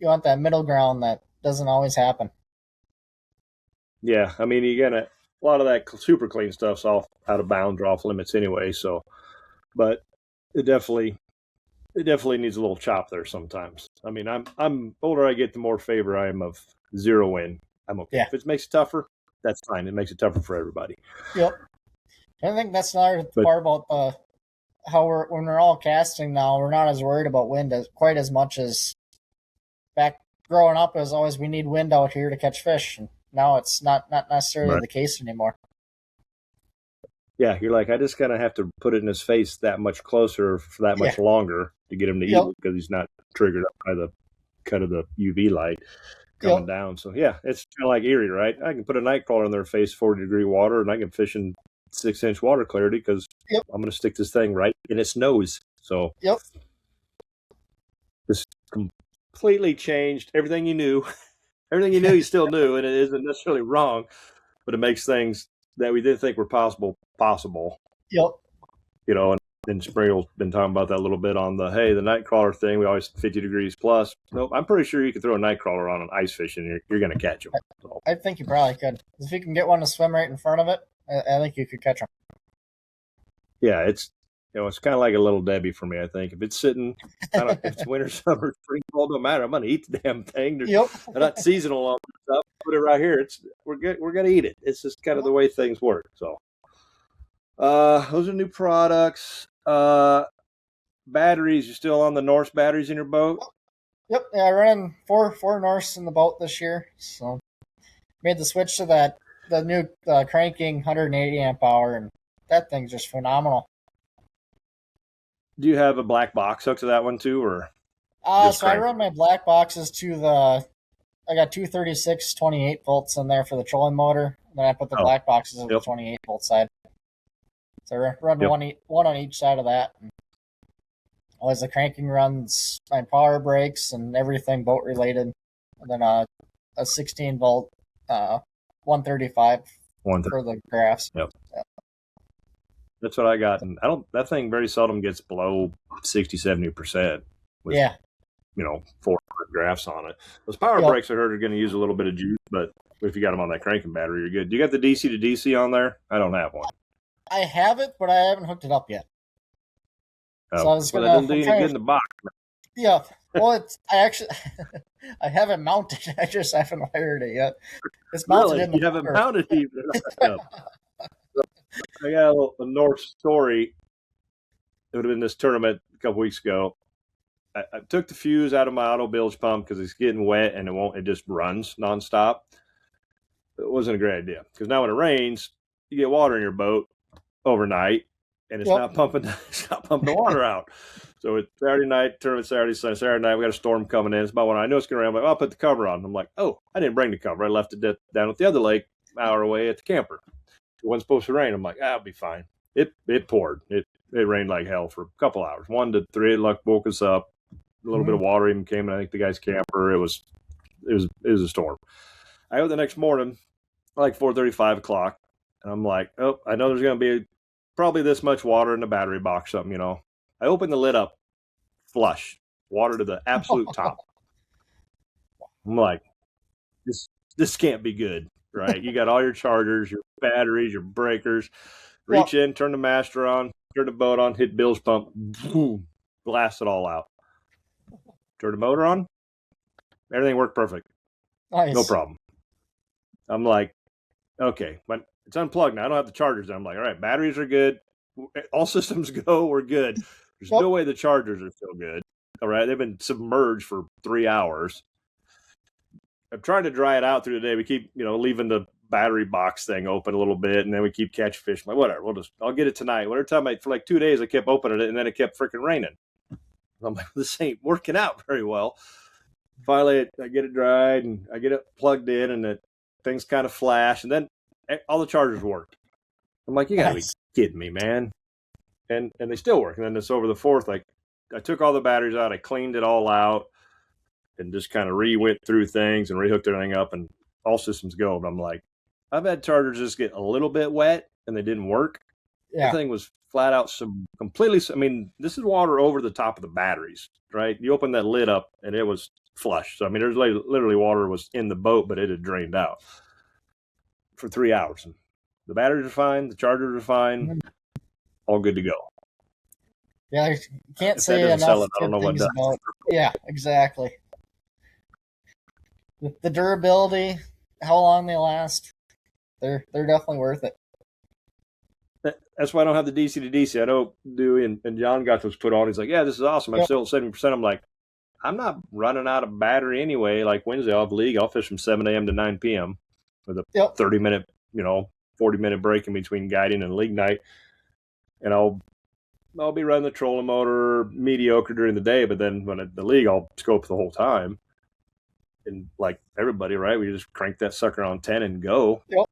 [SPEAKER 4] want that middle ground that doesn't always happen.
[SPEAKER 3] Yeah, I mean, a lot of that super clean stuff's off out of bounds or off limits anyway. So, but it definitely needs a little chop there sometimes. I mean, I'm older I get, the more favor I am of zero win. I'm okay. If it makes it tougher, that's fine. It makes it tougher for everybody.
[SPEAKER 4] Yep. I think that's another part about how when we're all casting now, we're not as worried about wind quite as much as back growing up. As always, we need wind out here to catch fish. And now it's not necessarily the case anymore.
[SPEAKER 3] Yeah, you're like, I just kind of have to put it in his face that much closer for that much longer to get him to eat it because he's not triggered up by the cut of the UV light coming down. So, yeah, it's kind of like Erie, right? I can put a night crawler in their face, 40-degree water, and I can fish in 6-inch water clarity because I'm going to stick this thing right in its nose. So, this completely changed everything you knew. Everything you knew, you still knew, and it isn't necessarily wrong, but it makes things that we didn't think were possible.
[SPEAKER 4] Yep.
[SPEAKER 3] And Springer's been talking about that a little bit on the night crawler thing. We always 50 degrees plus. Nope, I'm pretty sure you could throw a night crawler on an ice fish and you're going to catch them. So.
[SPEAKER 4] I think you probably could. If you can get one to swim right in front of it, I think you could catch them.
[SPEAKER 3] Yeah, it's kind of like a little Debbie for me. I think if it's sitting, if it's winter, summer, spring, fall, don't matter. I'm going to eat the damn thing. They're not seasonal on stuff. Put it right here. We're going to eat it. It's just kind of the way things work. So, those are new products. Batteries. You still on the Norse batteries in your boat?
[SPEAKER 4] Yep. Yeah, running four Norse in the boat this year. So, made the switch to the new cranking 180 amp hour, and that thing's just phenomenal.
[SPEAKER 3] Do you have a black box hook to that one too, or?
[SPEAKER 4] So I run my black boxes to I got two 36 28 volts in there for the trolling motor. And then I put the black boxes on the 28 volt side. So I run one on each side of that. And always the cranking runs my power brakes and everything boat related. And then a 16 volt 135 for the graphs.
[SPEAKER 3] Yep. That's what I got. And that thing very seldom gets below 60-70% with 400 graphs on it. Those power brakes I heard are going to use a little bit of juice, but if you got them on that cranking battery, you're good. Do you got the DC to DC on there? I don't have one.
[SPEAKER 4] I have it, but I haven't hooked it up yet.
[SPEAKER 3] So I was going to get in the box.
[SPEAKER 4] Yeah. Well, I haven't mounted. I just haven't wired it yet. It's mounted in the
[SPEAKER 3] You haven't mounted even. I got a North story. It would have been this tournament a couple weeks ago. I took the fuse out of my auto bilge pump because it's getting wet and it just runs nonstop. It wasn't a great idea because now when it rains, you get water in your boat overnight and it's not pumping the water out. So it's Saturday night, tournament Saturday, Sunday, Saturday night, we got a storm coming in. It's about when I know it's going to rain. I'm like, I'll put the cover on. I'm like, oh, I didn't bring the cover. I left it down at the other lake, an hour away at the camper. It wasn't supposed to rain. I'm like, I'll be fine. It poured. It rained like hell for a couple hours. 1 to 3 o'clock woke us up. A little bit of water even came in, I think, the guy's camper. It was a storm. I go the next morning, like 4:30, 5 o'clock, and I'm like, oh, I know there's going to be probably this much water in the battery box, something, you know. I open the lid up, flush, water to the absolute top. I'm like, this can't be good, right? You got all your chargers, your batteries, your breakers. Reach in, turn the master on, turn the boat on, hit bilge pump, boom, blast it all out. Turn the motor on, everything worked perfect.
[SPEAKER 4] Nice.
[SPEAKER 3] No problem. I'm like, okay, but it's unplugged now. I don't have the chargers. I'm like, all right, batteries are good. All systems go. We're good. There's no way the chargers are still good. All right, they've been submerged for 3 hours. I'm trying to dry it out through the day. We keep, leaving the battery box thing open a little bit, and then we keep catching fish. I'm like, whatever, I'll get it tonight. Every time for like 2 days, I kept opening it, and then it kept freaking raining. I'm like, this ain't working out very well. Finally, I get it dried, and I get it plugged in, and things kind of flash, and then all the chargers worked. I'm like, you gotta be kidding me, man. And they still work. And then it's over the 4th, like, I took all the batteries out, I cleaned it all out, and just kind of went through things and rehooked everything up, and all systems go. But I'm like, I've had chargers just get a little bit wet, and they didn't work. Yeah. The thing was flat out completely. I mean, this is water over the top of the batteries, right? You open that lid up, and it was flush. So, I mean, there's literally water was in the boat, but it had drained out for 3 hours. And the batteries are fine. The chargers are fine. All good to go.
[SPEAKER 4] Yeah, you can't say enough good things about. Yeah, exactly. The durability, how long they last, they're definitely worth it.
[SPEAKER 3] That's why I don't have the DC to DC. I know Dewey and John got those put on. He's like, yeah, this is awesome. I'm still at 70%. I'm like, I'm not running out of battery anyway. Like Wednesday, I'll have league. I'll fish from 7 a.m. to 9 p.m. with a 30-minute, 40-minute break in between guiding and league night. And I'll be running the trolling motor mediocre during the day, but then when at the league, I'll scope the whole time. And like everybody, right? We just crank that sucker on 10 and go. Yep.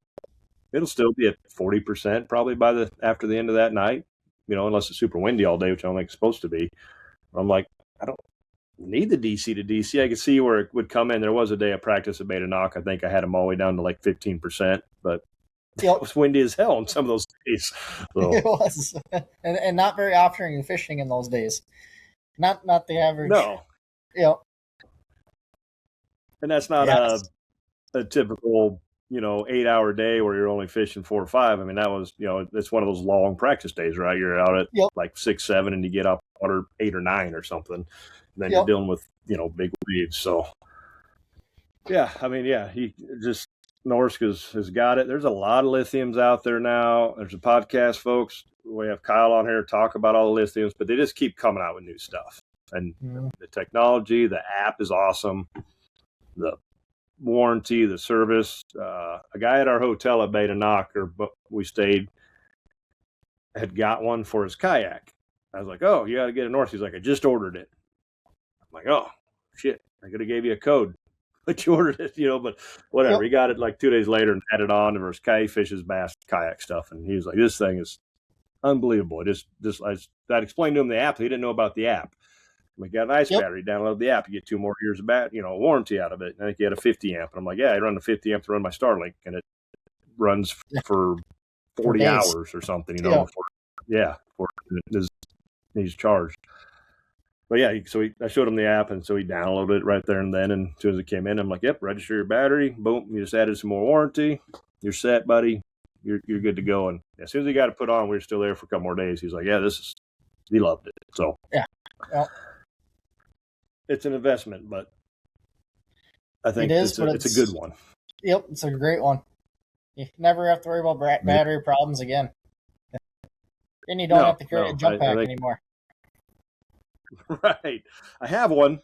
[SPEAKER 3] It'll still be at 40% probably after the end of that night, unless it's super windy all day, which I don't think it's supposed to be. I'm like, I don't need the DC to DC. I could see where it would come in. There was a day of practice at Beta Knock. I think I had them all the way down to like 15%, but it was windy as hell on some of those days. So.
[SPEAKER 4] It was, and not very often you're fishing in those days. Not the average.
[SPEAKER 3] No.
[SPEAKER 4] Yep.
[SPEAKER 3] And that's not a typical, 8-hour day where you're only fishing 4 or 5. I mean, that was, it's one of those long practice days, right? You're out at like 6, 7, and you get up water 8 or 9 or something. And then you're dealing with, big waves. So, yeah, I mean, he just, Norsk has got it. There's a lot of lithiums out there now. There's a podcast, folks. We have Kyle on here talk about all the lithiums, but they just keep coming out with new stuff. And the technology, the app is awesome. The warranty, the service. A guy at our hotel at Beta Knock, we stayed, had got one for his kayak. I was like, oh, you got to get a Norsk. He's like, I just ordered it. I'm like, oh, shit. I could have gave you a code. But you ordered it, but whatever. Yep. He got it like 2 days later and had it on for his fishes, bass, kayak stuff. And he was like, this thing is unbelievable. I explained to him the app. He didn't know about the app. We got an ice battery, download the app, you get 2 more years of warranty out of it. I think you had a 50 amp. And I'm like, yeah, I run the 50 amp to run my Starlink, and it runs for 40 hours or something, before he's charged. But yeah, I showed him the app, and so he downloaded it right there and then. And as soon as it came in, I'm like, yep, register your battery. Boom, you just added some more warranty. You're set, buddy. You're good to go. And as soon as he got it put on, we were still there for a couple more days. He's like, yeah, he loved it. So
[SPEAKER 4] yeah.
[SPEAKER 3] It's an investment, but I think it's a good one.
[SPEAKER 4] Yep, it's a great one. You never have to worry about battery problems again. And you don't have to carry a jump pack anymore.
[SPEAKER 3] Right. I have one,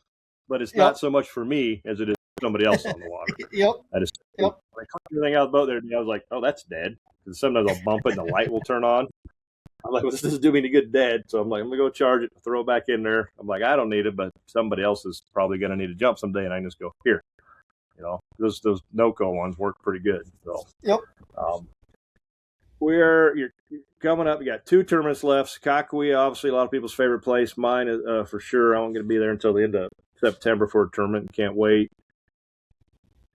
[SPEAKER 3] but it's not so much for me as it is for somebody else on the water. I just when I caught everything out of the boat there, I was like, oh, that's dead. Because sometimes I'll bump it and the light will turn on. I'm like, well, this is doing me to get dead. So I'm like, I'm going to go charge it, throw it back in there. I'm like, I don't need it, but somebody else is probably going to need to jump someday. And I can just go, here. You know, those NOCO ones work pretty good. So, you're coming up. You got 2 tournaments left. Kakawea, obviously, a lot of people's favorite place. Mine is for sure. I'm going to be there until the end of September for a tournament. Can't wait.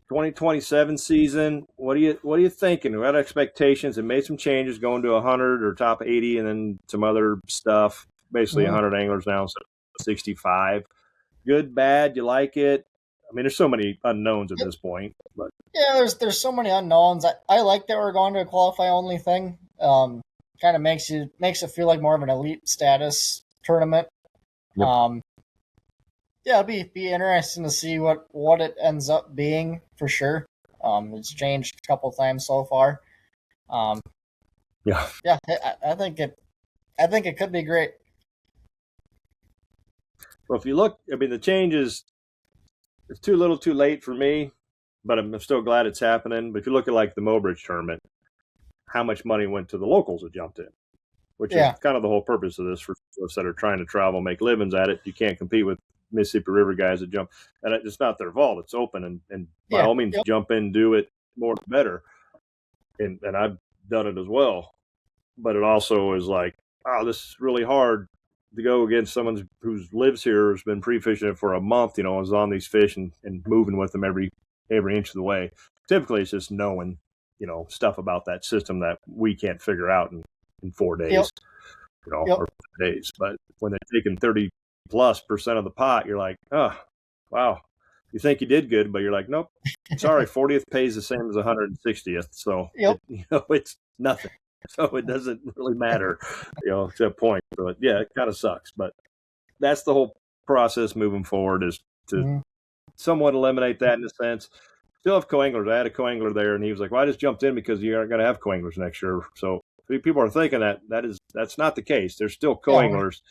[SPEAKER 3] 2027 season. What are you thinking? We had expectations and made some changes, going to 100 or top 80, and then some other stuff. Basically, 100 anglers now instead of 65. Good, bad. You like it? I mean, there's so many unknowns at this point. But
[SPEAKER 4] yeah, there's so many unknowns. I like that we're going to a qualify only thing. Kind of makes it feel like more of an elite status tournament. Yep. Yeah, it'll be interesting to see what it ends up being for sure. It's changed a couple times so far. Yeah, I think it could be great.
[SPEAKER 3] Well, if you look, I mean, the changes. It's too little, too late for me, but I'm still glad it's happening. But if you look at like the Mobridge tournament, how much money went to the locals that jumped in, which is kind of the whole purpose of this for those that are trying to travel, make livings at it. You can't compete with Mississippi River guys that jump, and it's not their fault. It's open, and by all means, jump in, do it more better. And I've done it as well, but it also is like, oh, this is really hard to go against someone who lives here, has been pre-fishing it for a month, you know, is on these fish and moving with them every inch of the way. Typically, it's just knowing, you know, stuff about that system that we can't figure out in 4 days, you know, or 5 days. But when they're taking 30+% of the pot, you're like, oh, wow. You think you did good, but you're like, nope, sorry, 40th pays the same as 160th. So, it's nothing. So it doesn't really matter, you know, to a point. So it kind of sucks. But that's the whole process moving forward, is to somewhat eliminate that in a sense. Still have co-anglers. I had a co-angler there, and he was like, well, I just jumped in because you aren't going to have co-anglers next year. So people are thinking that's not the case. There's still co-anglers,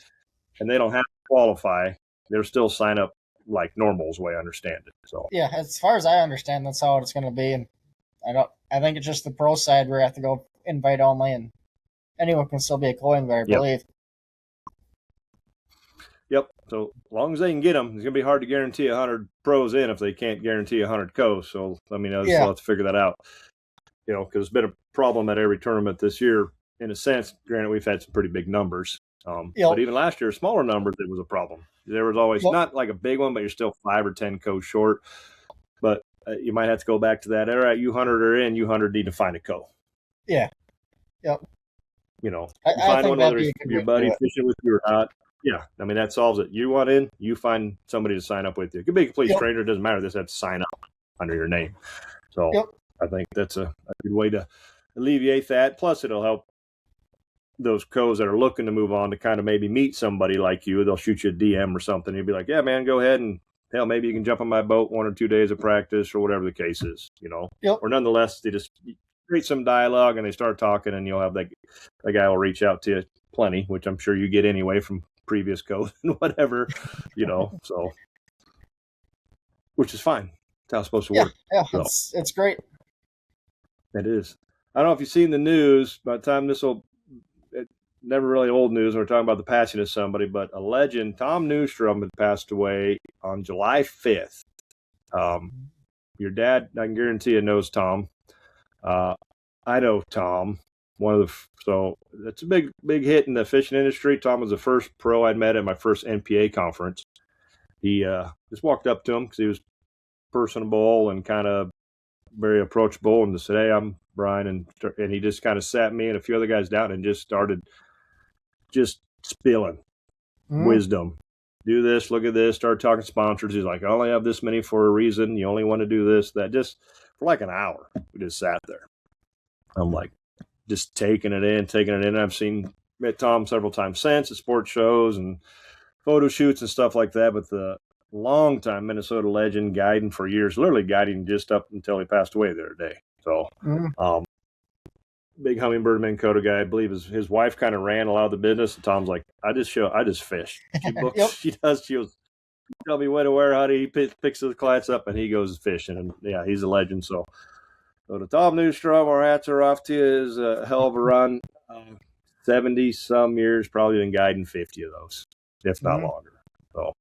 [SPEAKER 3] and they don't have to qualify. They're still sign up like normal is the way I understand it. So
[SPEAKER 4] yeah, as far as I understand, that's how it's going to be. And I think it's just the pro side where you have to go invite only, and anyone can still be a co-angler, I believe.
[SPEAKER 3] Yep. So as long as they can get them, it's going to be hard to guarantee 100 pros in if they can't guarantee 100 co's. So, I mean, I still have to figure that out, you know, because it's been a problem at every tournament this year. In a sense, granted, we've had some pretty big numbers. But even last year, smaller numbers, it was a problem. There was always not like a big one, but you're still 5 or 10 co's short. But you might have to go back to that. All right, you 100 are in, you 100 need to find a co.
[SPEAKER 4] Yeah. Yep.
[SPEAKER 3] You know, you find one, whether it's your buddy fishing with you or not. Yeah. I mean, that solves it. You want in, you find somebody to sign up with you. It could be a complete stranger. It doesn't matter. They just have to sign up under your name. So I think that's a good way to alleviate that. Plus, it'll help those co's that are looking to move on to kind of maybe meet somebody like you. They'll shoot you a DM or something. You'll be like, yeah, man, go ahead, and hell, maybe you can jump on my boat 1 or 2 days of practice or whatever the case is, you know. Or nonetheless, they just create some dialogue and they start talking, and you'll have that guy will reach out to you plenty, which I'm sure you get anyway from previous co's and whatever, you know. So, which is fine. That's how it's supposed to work.
[SPEAKER 4] Yeah, it's great.
[SPEAKER 3] It is. I don't know if you've seen the news. By the time never really old news, we're talking about the passing of somebody, but a legend, Tom Newstrom, had passed away on July 5th. Your dad, I can guarantee you, knows Tom. I know Tom. So it's a big hit in the fishing industry. Tom was the first pro I'd met at my first NPA conference. He just walked up to him because he was personable and kind of very approachable, and just said, hey, I'm Brian, and he just kind of sat me and a few other guys down and just started spilling wisdom. Do this, look at this, start talking sponsors. He's like, I only have this many for a reason. You only want to do this, that. Just for like an hour, we just sat there. I'm like, just taking it in. I've met Tom several times since at sports shows and photo shoots and stuff like that, but the long-time Minnesota legend, guiding for years, literally guiding just up until he passed away the other day. So big hummingbird Minn Kota guy. I believe his wife kind of ran a lot of the business. And Tom's like, I just fish. She books,
[SPEAKER 4] Yep.
[SPEAKER 3] she does. She'll tell me when to where, how he picks the clients up, and he goes fishing. And yeah, he's a legend. So to Tom Newstrom, our hats are off to you. Is a hell of a run. 70 some years, probably been guiding 50 of those, if not longer. So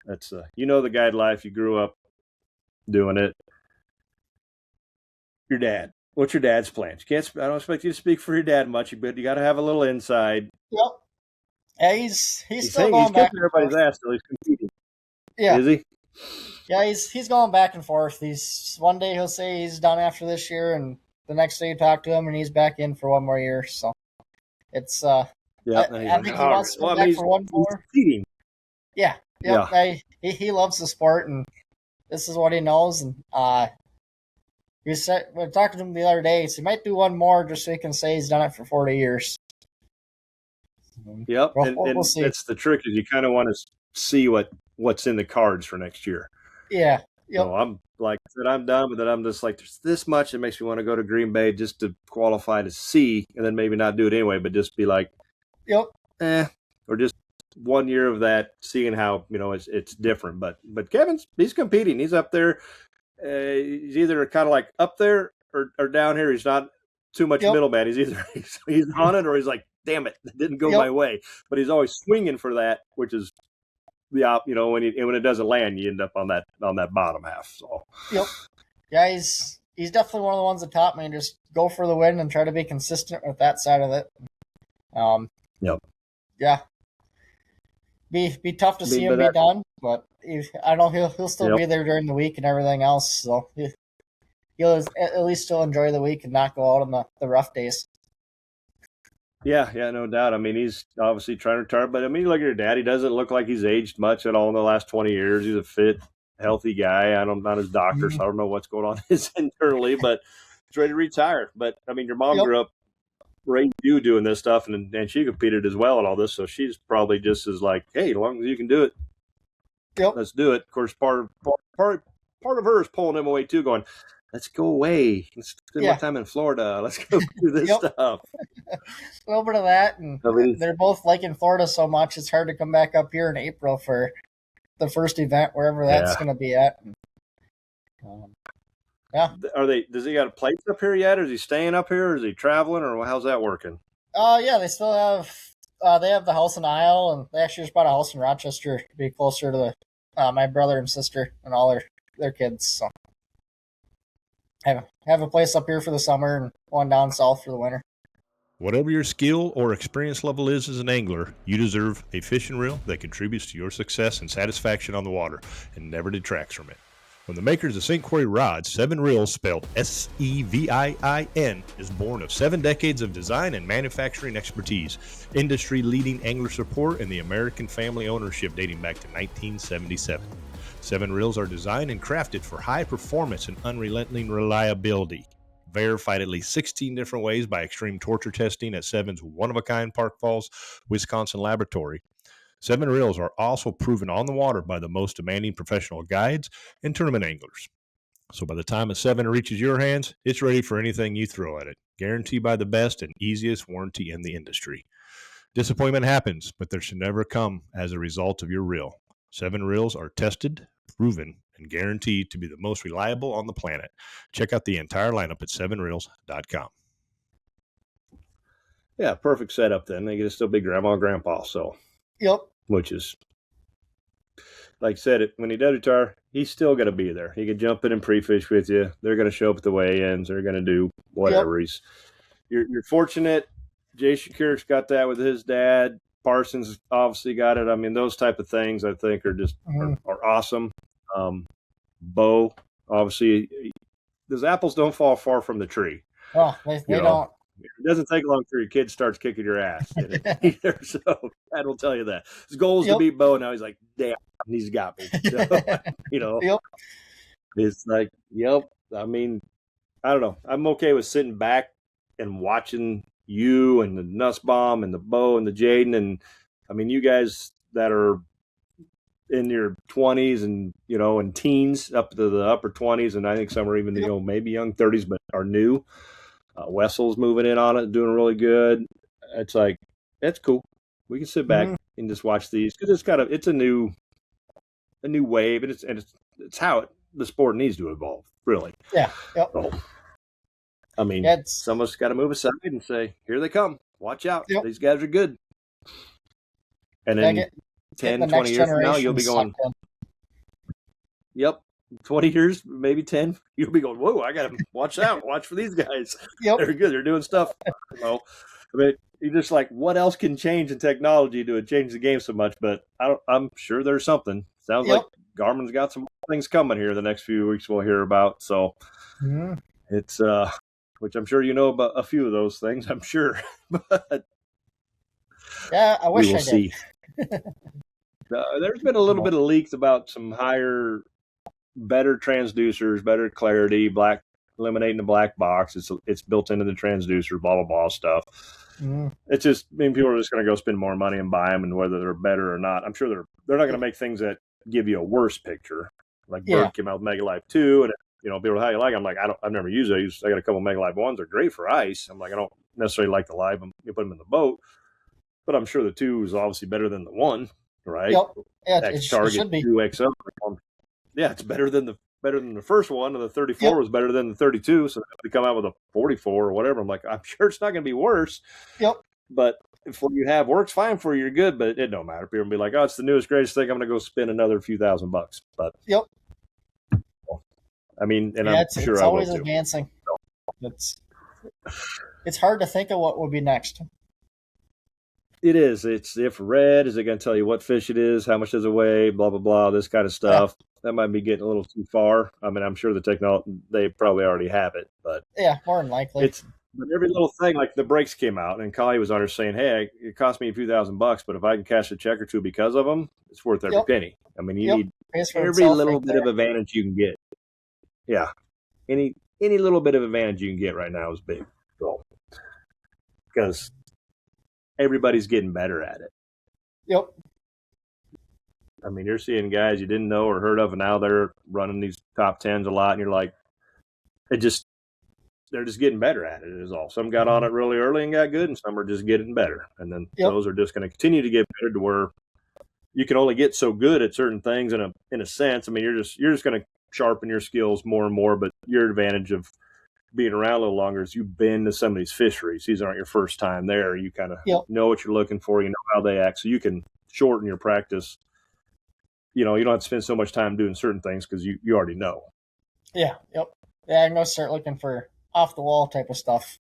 [SPEAKER 3] that's the guide life. You grew up doing it. Your dad. What's your dad's plans? I don't expect you to speak for your dad much, but you got to have a little inside.
[SPEAKER 4] Yep. Yeah, he's still going back.
[SPEAKER 3] He's everybody's ass till he's competing.
[SPEAKER 4] Yeah.
[SPEAKER 3] Is he?
[SPEAKER 4] Yeah, he's going back and forth. One day he'll say he's done after this year, and the next day you talk to him and he's back in for one more year. So it's I think he wants to go back for one more. Yeah. Yep. Yeah. He loves the sport, and this is what he knows. And we were talking to him the other day. So he might do one more just so he can say he's done it for 40 years.
[SPEAKER 3] Yep, we'll see. That's the trick, is you kind of want to see what's in the cards for next year.
[SPEAKER 4] Yeah. Yep.
[SPEAKER 3] So I'm like I said, I'm done with it. I'm just like, there's this much. It makes me want to go to Green Bay just to qualify to see, and then maybe not do it anyway, but just be like,
[SPEAKER 4] yep,
[SPEAKER 3] or just 1 year of that, seeing how it's different. But he's competing. He's up there. He's either kind of like up there or down here. He's not too much middleman. He's either he's on it, or he's like, damn it, it didn't go my way. But he's always swinging for that, which is when it doesn't land, you end up on that bottom half. So
[SPEAKER 4] yeah, he's definitely one of the ones that taught me just go for the win and try to be consistent with that side of it. Yeah, be tough to see him be done, but I know he'll still be there during the week and everything else. So he'll at least still enjoy the week and not go out on the rough days.
[SPEAKER 3] Yeah, no doubt. I mean, he's obviously trying to retire, but I mean, look at your dad. He doesn't look like he's aged much at all in the last 20 years. He's a fit, healthy guy. I'm not his doctor, so I don't know what's going on internally, but he's ready to retire. But I mean, your mom grew up raised you doing this stuff, and she competed as well and all this, so she's probably just as like, hey, as long as you can do it, let's do it. Of course, part of her is pulling him away too, going, let's go away. Let's spend more time in Florida. Let's go do this stuff.
[SPEAKER 4] A little bit of that, and they're both liking Florida so much, it's hard to come back up here in April for the first event, wherever that's going to be at.
[SPEAKER 3] Does he got a place up here yet? Is he staying up here? Or is he traveling, or how's that working?
[SPEAKER 4] Yeah, they still have they have the house in Isle, and they actually just bought a house in Rochester to be closer to my brother and sister and all their kids. So have a place up here for the summer and one down south for the winter.
[SPEAKER 5] Whatever your skill or experience level is as an angler, you deserve a fishing reel that contributes to your success and satisfaction on the water and never detracts from it. From the makers of St. Croix Rods, 7 Reels, spelled SEVIIN, is born of 7 decades of design and manufacturing expertise, industry-leading angler support, and the American family ownership dating back to 1977. 7 Reels are designed and crafted for high performance and unrelenting reliability. Verified at least 16 different ways by extreme torture testing at 7's one-of-a-kind Park Falls, Wisconsin laboratory. 7 Reels are also proven on the water by the most demanding professional guides and tournament anglers. So by the time a 7 reaches your hands, it's ready for anything you throw at it. Guaranteed by the best and easiest warranty in the industry. Disappointment happens, but there should never come as a result of your reel. 7 Reels are tested, proven, and guaranteed to be the most reliable on the planet. Check out the entire lineup at 7reels.com.
[SPEAKER 3] Yeah, perfect setup then. They get to still be grandma and grandpa, so.
[SPEAKER 4] Yep.
[SPEAKER 3] Which is, like I said, when he does retire, he's still going to be there. He can jump in and pre-fish with you. They're going to show up at the weigh-ins. They're going to do whatever.
[SPEAKER 4] Yep.
[SPEAKER 3] You're fortunate. Jason Kirk's got that with his dad. Parsons obviously got it. I mean, those type of things I think are just are awesome. Bo, obviously, those apples don't fall far from the tree.
[SPEAKER 4] Oh, they don't.
[SPEAKER 3] It doesn't take long for your kid starts kicking your ass either. So Dad will tell you that. His goal is to beat Bo. Now he's like, damn, he's got me. So, it's like, I mean, I don't know. I'm okay with sitting back and watching you and the Nussbaum and the Bo and the Jaden. And I mean, you guys that are in your 20s and, and teens up to the upper 20s. And I think some are even, maybe young 30s, but are new. Wessel's moving in on it, doing really good. It's like, that's cool. We can sit back and just watch these because it's a new wave, and it's how the sport needs to evolve, really.
[SPEAKER 4] Yeah. Yep.
[SPEAKER 3] So, I mean, some of us got to move aside and say, here they come. Watch out.
[SPEAKER 4] Yep.
[SPEAKER 3] These guys are good. And then 10, 20 years from now, you'll be going, yep, 20 years, maybe 10, you'll be going, whoa, I got to watch out. Watch for these guys.
[SPEAKER 4] Yep.
[SPEAKER 3] They're good. They're doing stuff. I mean, you're just like, what else can change in technology to change the game so much? But I'm sure there's something. Sounds like Garmin's got some things coming here the next few weeks we'll hear about. So it's, which I'm sure you know about a few of those things, I'm sure. But
[SPEAKER 4] yeah, I wish
[SPEAKER 3] we will
[SPEAKER 4] I did.
[SPEAKER 3] See. There's been a little bit of leaks about some better transducers, better clarity, eliminating the black box. It's built into the transducer, blah, blah, blah stuff. It's just, I mean, people are just going to go spend more money and buy them, and whether they're better or not. I'm sure they're not going to make things that give you a worse picture. Like Bird came out with Mega Life 2, and people, how you like it? I'm like, I've never used it. I got a couple of Mega Life 1s. They're great for ice. I'm like, I don't necessarily like the live. You put them in the boat. But I'm sure the 2 is obviously better than the 1, right?
[SPEAKER 4] Yep. Yeah,
[SPEAKER 3] X
[SPEAKER 4] it
[SPEAKER 3] Target
[SPEAKER 4] should be.
[SPEAKER 3] 2XL. Yeah, it's better than the first one, and the 34 was better than the 32. So they come out with a 44 or whatever. I'm like, I'm sure it's not going to be worse.
[SPEAKER 4] Yep.
[SPEAKER 3] But if what you have works fine for you, you're good. But it don't matter. People will be like, oh, it's the newest, greatest thing. I'm going to go spend another few $1,000. But I mean, and I'm sure
[SPEAKER 4] it's
[SPEAKER 3] I will
[SPEAKER 4] always
[SPEAKER 3] too.
[SPEAKER 4] advancing. It's hard to think of what would be next.
[SPEAKER 3] It is. It's infrared. Is it going to tell you what fish it is? How much does it weigh? Blah, blah, blah. This kind of stuff. That might be getting a little too far. I mean, I'm sure the technology, they probably already have it. But
[SPEAKER 4] yeah, more than likely.
[SPEAKER 3] But every little thing, like the brakes came out, and Kali was on her saying, hey, it cost me a few $1,000, but if I can cash a check or two because of them, it's worth every penny. I mean, you need every little bit of advantage you can get. Yeah. Any little bit of advantage you can get right now is big. So, because everybody's getting better at it.
[SPEAKER 4] Yep.
[SPEAKER 3] I mean, you're seeing guys you didn't know or heard of, and now they're running these top 10s a lot, and you're like, they're just getting better at it is all. Some got on it really early and got good, and some are just getting better. And then those are just going to continue to get better to where you can only get so good at certain things in a sense. I mean, you're just going to sharpen your skills more and more, but your advantage of being around a little longer is you've been to some of these fisheries. These aren't your first time there. You kind of know what you're looking for. You know how they act, so you can shorten your practice. You don't have to spend so much time doing certain things because you already know.
[SPEAKER 4] Yeah. Yep. Yeah, I'm going to start looking for off-the-wall type of stuff.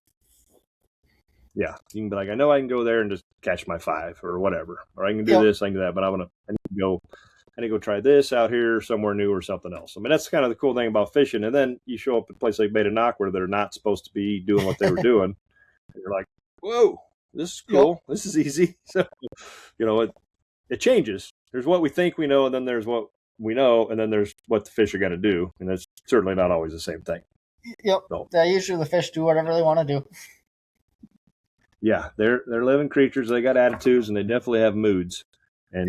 [SPEAKER 3] Yeah. You can be like, I know I can go there and just catch my 5 or whatever. Or I can do this, I can do that, but I need to go try this out here somewhere new or something else. I mean, that's kind of the cool thing about fishing. And then you show up at a place like Beta Knock where they're not supposed to be doing what they were doing. And you're like, whoa, this is cool. Yep. This is easy. So, it changes. There's what we think we know, and then there's what we know, and then there's what the fish are going to do. And that's certainly not always the same thing.
[SPEAKER 4] Yep. So, usually the fish do whatever they want to do.
[SPEAKER 3] Yeah, they're living creatures. They got attitudes, and they definitely have moods. And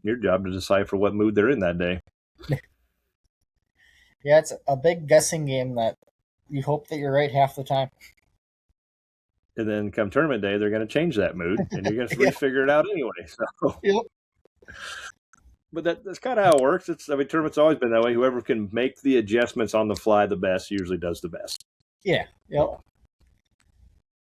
[SPEAKER 3] your job to decipher what mood they're in that day.
[SPEAKER 4] Yeah, it's a big guessing game that you hope that you're right half the time.
[SPEAKER 3] And then come tournament day, they're going to change that mood, and you're going to figure it out anyway. So, but that's kind of how it works. Tournament's always been that way. Whoever can make the adjustments on the fly the best usually does the best.
[SPEAKER 4] Yeah. Yep.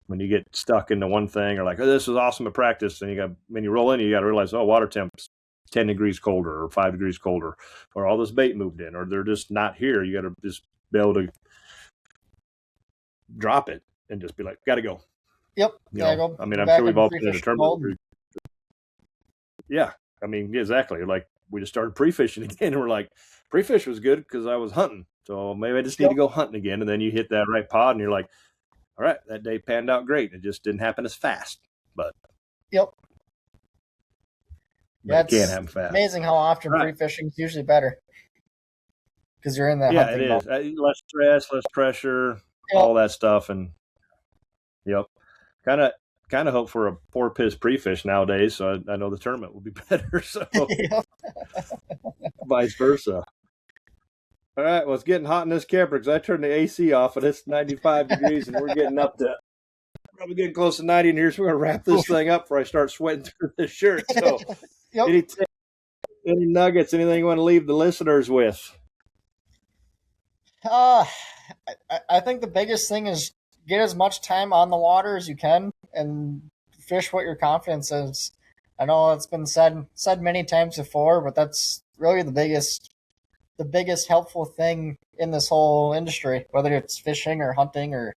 [SPEAKER 3] When you get stuck into one thing, or like, oh, this was awesome at practice, and when you roll in, you got to realize, oh, water temp's 10 degrees colder or 5 degrees colder, or all this bait moved in, or they're just not here. You got to just be able to drop it and just be like, got to go.
[SPEAKER 4] Yep.
[SPEAKER 3] Go. I mean, I'm sure we've all been in a tournament. Yeah. I mean, exactly. Like, we just started pre-fishing again, and we're like, pre-fish was good because I was hunting. So maybe I just need to go hunting again. And then you hit that right pod, and you're like, all right, that day panned out great. It just didn't happen as fast. But
[SPEAKER 4] yeah,
[SPEAKER 3] it can't happen fast.
[SPEAKER 4] Amazing how often pre-fishing is usually better because you're in that.
[SPEAKER 3] Yeah, it is. Less stress, less pressure, all that stuff, and kind of hope for a poor piss pre-fish nowadays. So I know the tournament will be better. So vice versa. All right, well, it's getting hot in this camper because I turned the AC off and it's 95 degrees and we're getting up to probably getting close to 90 in here. So we're going to wrap this thing up before I start sweating through this shirt. So
[SPEAKER 4] Yep.
[SPEAKER 3] any nuggets, anything you want to leave the listeners with?
[SPEAKER 4] I think the biggest thing is get as much time on the water as you can and fish what your confidence is. I know it's been said many times before, but that's really the biggest helpful thing in this whole industry, whether it's fishing or hunting or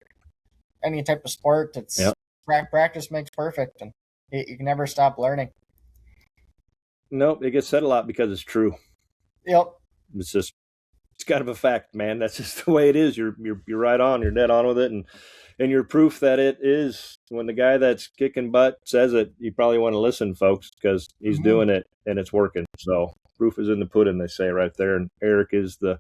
[SPEAKER 4] any type of sport. It's practice makes perfect, and you can never stop learning.
[SPEAKER 3] Nope, it gets said a lot because it's true.
[SPEAKER 4] Yep.
[SPEAKER 3] It's kind of a fact, man. That's just the way it is. You're right on. You're dead on with it, and you're proof that it is. When the guy that's kicking butt says it, you probably want to listen, folks, because he's doing it and it's working. So proof is in the pudding, they say right there. And Eric is the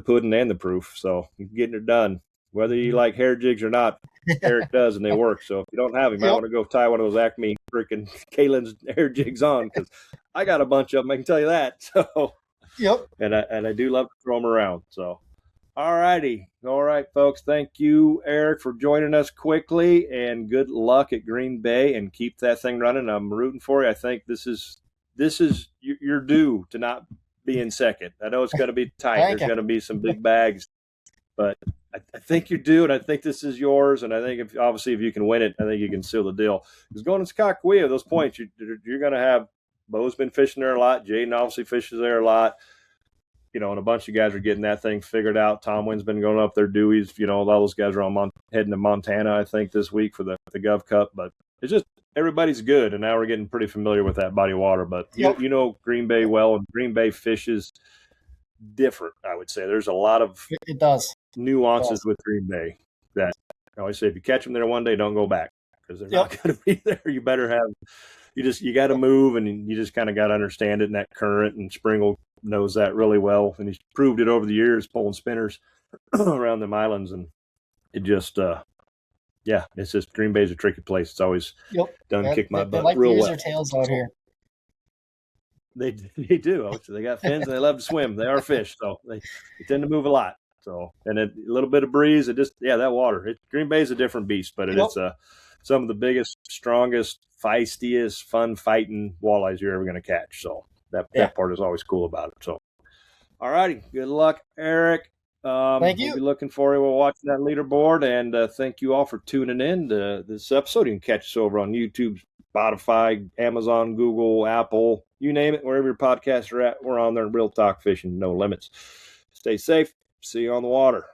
[SPEAKER 3] pudding and the proof. So you're getting it done. Whether you like hair jigs or not, Eric does, and they work. So if you don't have him, I want to go tie one of those Acme freaking Kalen's hair jigs on, because I got a bunch of them. I can tell you that. So and I do love to throw them around. So all righty. All right, folks. Thank you, Eric, for joining us quickly, and good luck at Green Bay, and keep that thing running. I'm rooting for you. I think this is you're due to not be in second. I know it's going to be tight. There's going to be some big bags, but I think you're due, and I think this is yours. And I think if you can win it, I think you can seal the deal. Because going to Skakawea, those points, you're going to have. Bo's been fishing there a lot. Jaden obviously fishes there a lot. And a bunch of guys are getting that thing figured out. Tom Wynn's been going up there. Dewey's, all those guys are heading to Montana, I think, this week for the Gov Cup. But it's just everybody's good, and now we're getting pretty familiar with that body of water. But you know Green Bay well, and Green Bay fishes different, I would say. There's a lot of nuances with Green Bay that I always say, if you catch them there one day, don't go back, because they're not going to be there. You better have you got to move, and you just kind of got to understand it in that current, and Springle knows that really well, and he's proved it over the years pulling spinners around them islands. And it just it's just Green Bay's a tricky place. It's always kick my butt
[SPEAKER 4] they like
[SPEAKER 3] real
[SPEAKER 4] to use
[SPEAKER 3] well.
[SPEAKER 4] their tails out here.
[SPEAKER 3] They do. They got fins and they love to swim. They are fish, so they tend to move a lot. So, and a little bit of breeze, it just that water. Green Bay's a different beast, but it's some of the biggest, strongest, feistiest, fun fighting walleyes you're ever going to catch. So that part is always cool about it. So, all righty, good luck, Eric.
[SPEAKER 4] Thank you.
[SPEAKER 3] We'll be looking for you. We'll watch that leaderboard, and thank you all for tuning in to this episode. You can catch us over on YouTube, Spotify, Amazon, Google, Apple, you name it. Wherever your podcasts are at, we're on there. Real Talk Fishing, no limits. Stay safe. See you on the water.